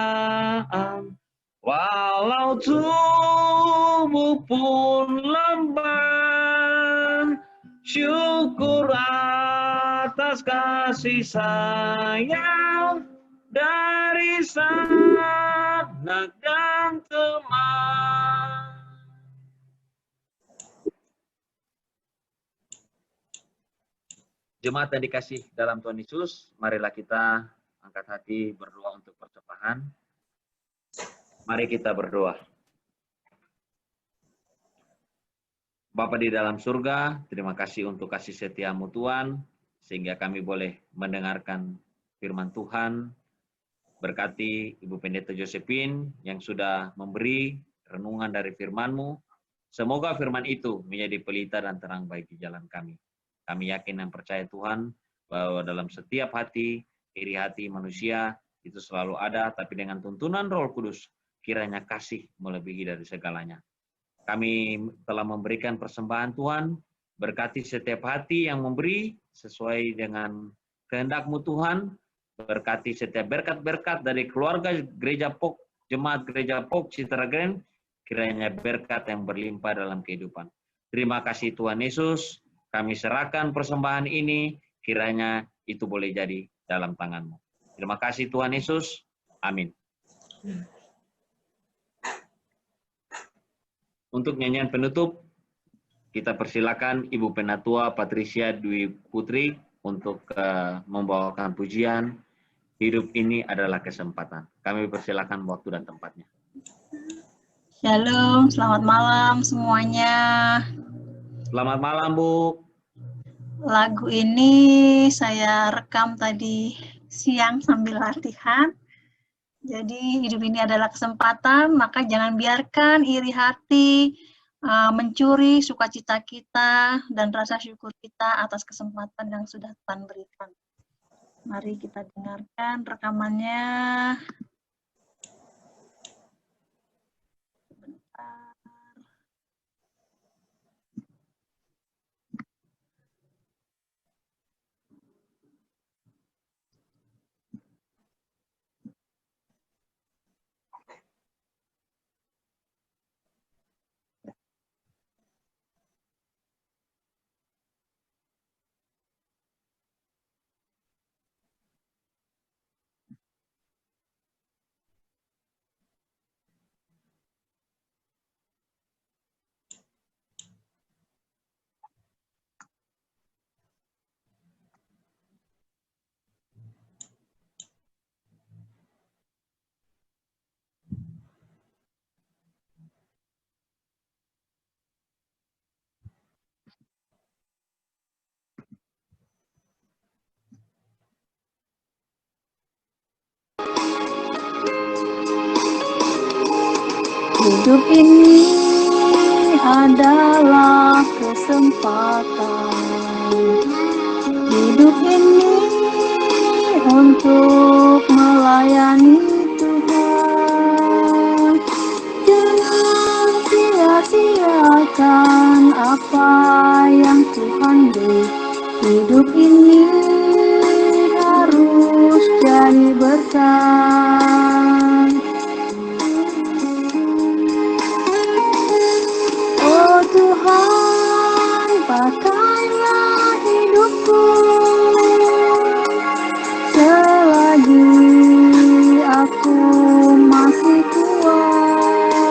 [SPEAKER 1] walau tubuh pun lemah. Syukur atas kasih sayang dari sanak dan teman. Jemaat yang dikasih dalam Tuhan Yesus, marilah kita angkat hati berdoa untuk persembahan. Mari kita berdoa. Bapa di dalam surga, terima kasih untuk kasih setia-Mu Tuhan, sehingga kami boleh mendengarkan firman Tuhan. Berkati Ibu Pendeta Josephine yang sudah memberi renungan dari firman-Mu. Semoga firman itu menjadi pelita dan terang bagi jalan kami. Kami yakin dan percaya Tuhan bahwa dalam setiap hati, iri hati manusia itu selalu ada, tapi dengan tuntunan Roh Kudus, kiranya kasih melebihi dari segalanya. Kami telah memberikan persembahan Tuhan, berkati setiap hati yang memberi sesuai dengan kehendak-Mu Tuhan, berkati setiap berkat-berkat dari keluarga Gereja POK, Jemaat Gereja POK Citra Grand, kiranya berkat yang berlimpah dalam kehidupan. Terima kasih Tuhan Yesus, kami serahkan persembahan ini, kiranya itu boleh jadi dalam tangan-Mu. Terima kasih Tuhan Yesus, amin. Untuk nyanyian penutup, kita persilakan Ibu Penatua Patricia Dwi Putri untuk membawakan pujian Hidup Ini Adalah Kesempatan. Kami persilakan waktu dan tempatnya.
[SPEAKER 4] Shalom, selamat malam semuanya.
[SPEAKER 1] Selamat malam, Bu.
[SPEAKER 4] Lagu ini saya rekam tadi siang sambil latihan. Jadi hidup ini adalah kesempatan, maka jangan biarkan iri hati mencuri sukacita kita dan rasa syukur kita atas kesempatan yang sudah Tuhan berikan. Mari kita dengarkan rekamannya. Hidup ini adalah kesempatan. Hidup ini untuk melayani Tuhan. Jangan sia-siakan apa yang Tuhan beri. Hidup ini harus jadi berkat. Oh Tuhan, pakailah hidupku selagi aku masih kuat.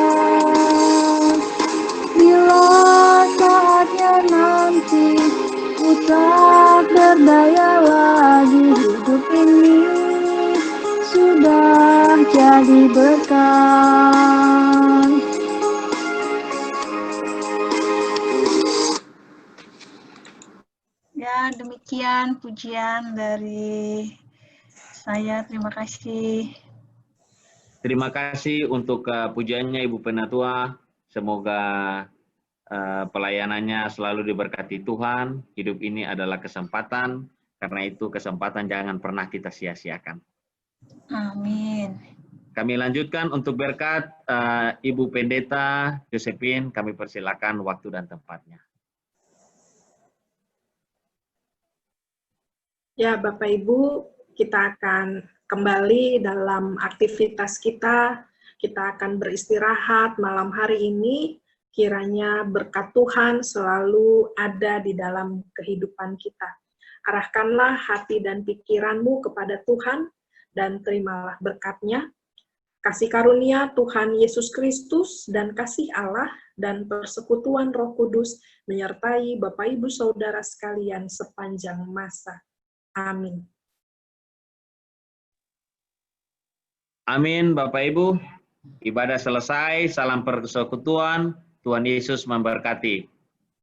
[SPEAKER 4] Bila saatnya nanti ku tak berdaya lagi, hidup ini sudah Demikian pujian dari saya. Terima kasih.
[SPEAKER 1] Terima kasih untuk pujiannya Ibu Penatua. Semoga pelayanannya selalu diberkati Tuhan. Hidup ini adalah kesempatan, karena itu kesempatan jangan pernah kita sia-siakan.
[SPEAKER 4] Amin.
[SPEAKER 1] Kami lanjutkan untuk berkat Ibu Pendeta Josephine, kami persilakan waktu dan tempatnya.
[SPEAKER 5] Ya, Bapak Ibu, kita akan kembali dalam aktivitas kita. Kita akan beristirahat malam hari ini. Kiranya berkat Tuhan selalu ada di dalam kehidupan kita. Arahkanlah hati dan pikiranmu kepada Tuhan dan terimalah berkat-Nya. Kasih karunia Tuhan Yesus Kristus dan kasih Allah dan persekutuan Roh Kudus menyertai Bapak Ibu Saudara sekalian sepanjang masa. Amin.
[SPEAKER 1] Amin, Bapak Ibu. Ibadah selesai, salam persekutuan. Tuhan Yesus memberkati.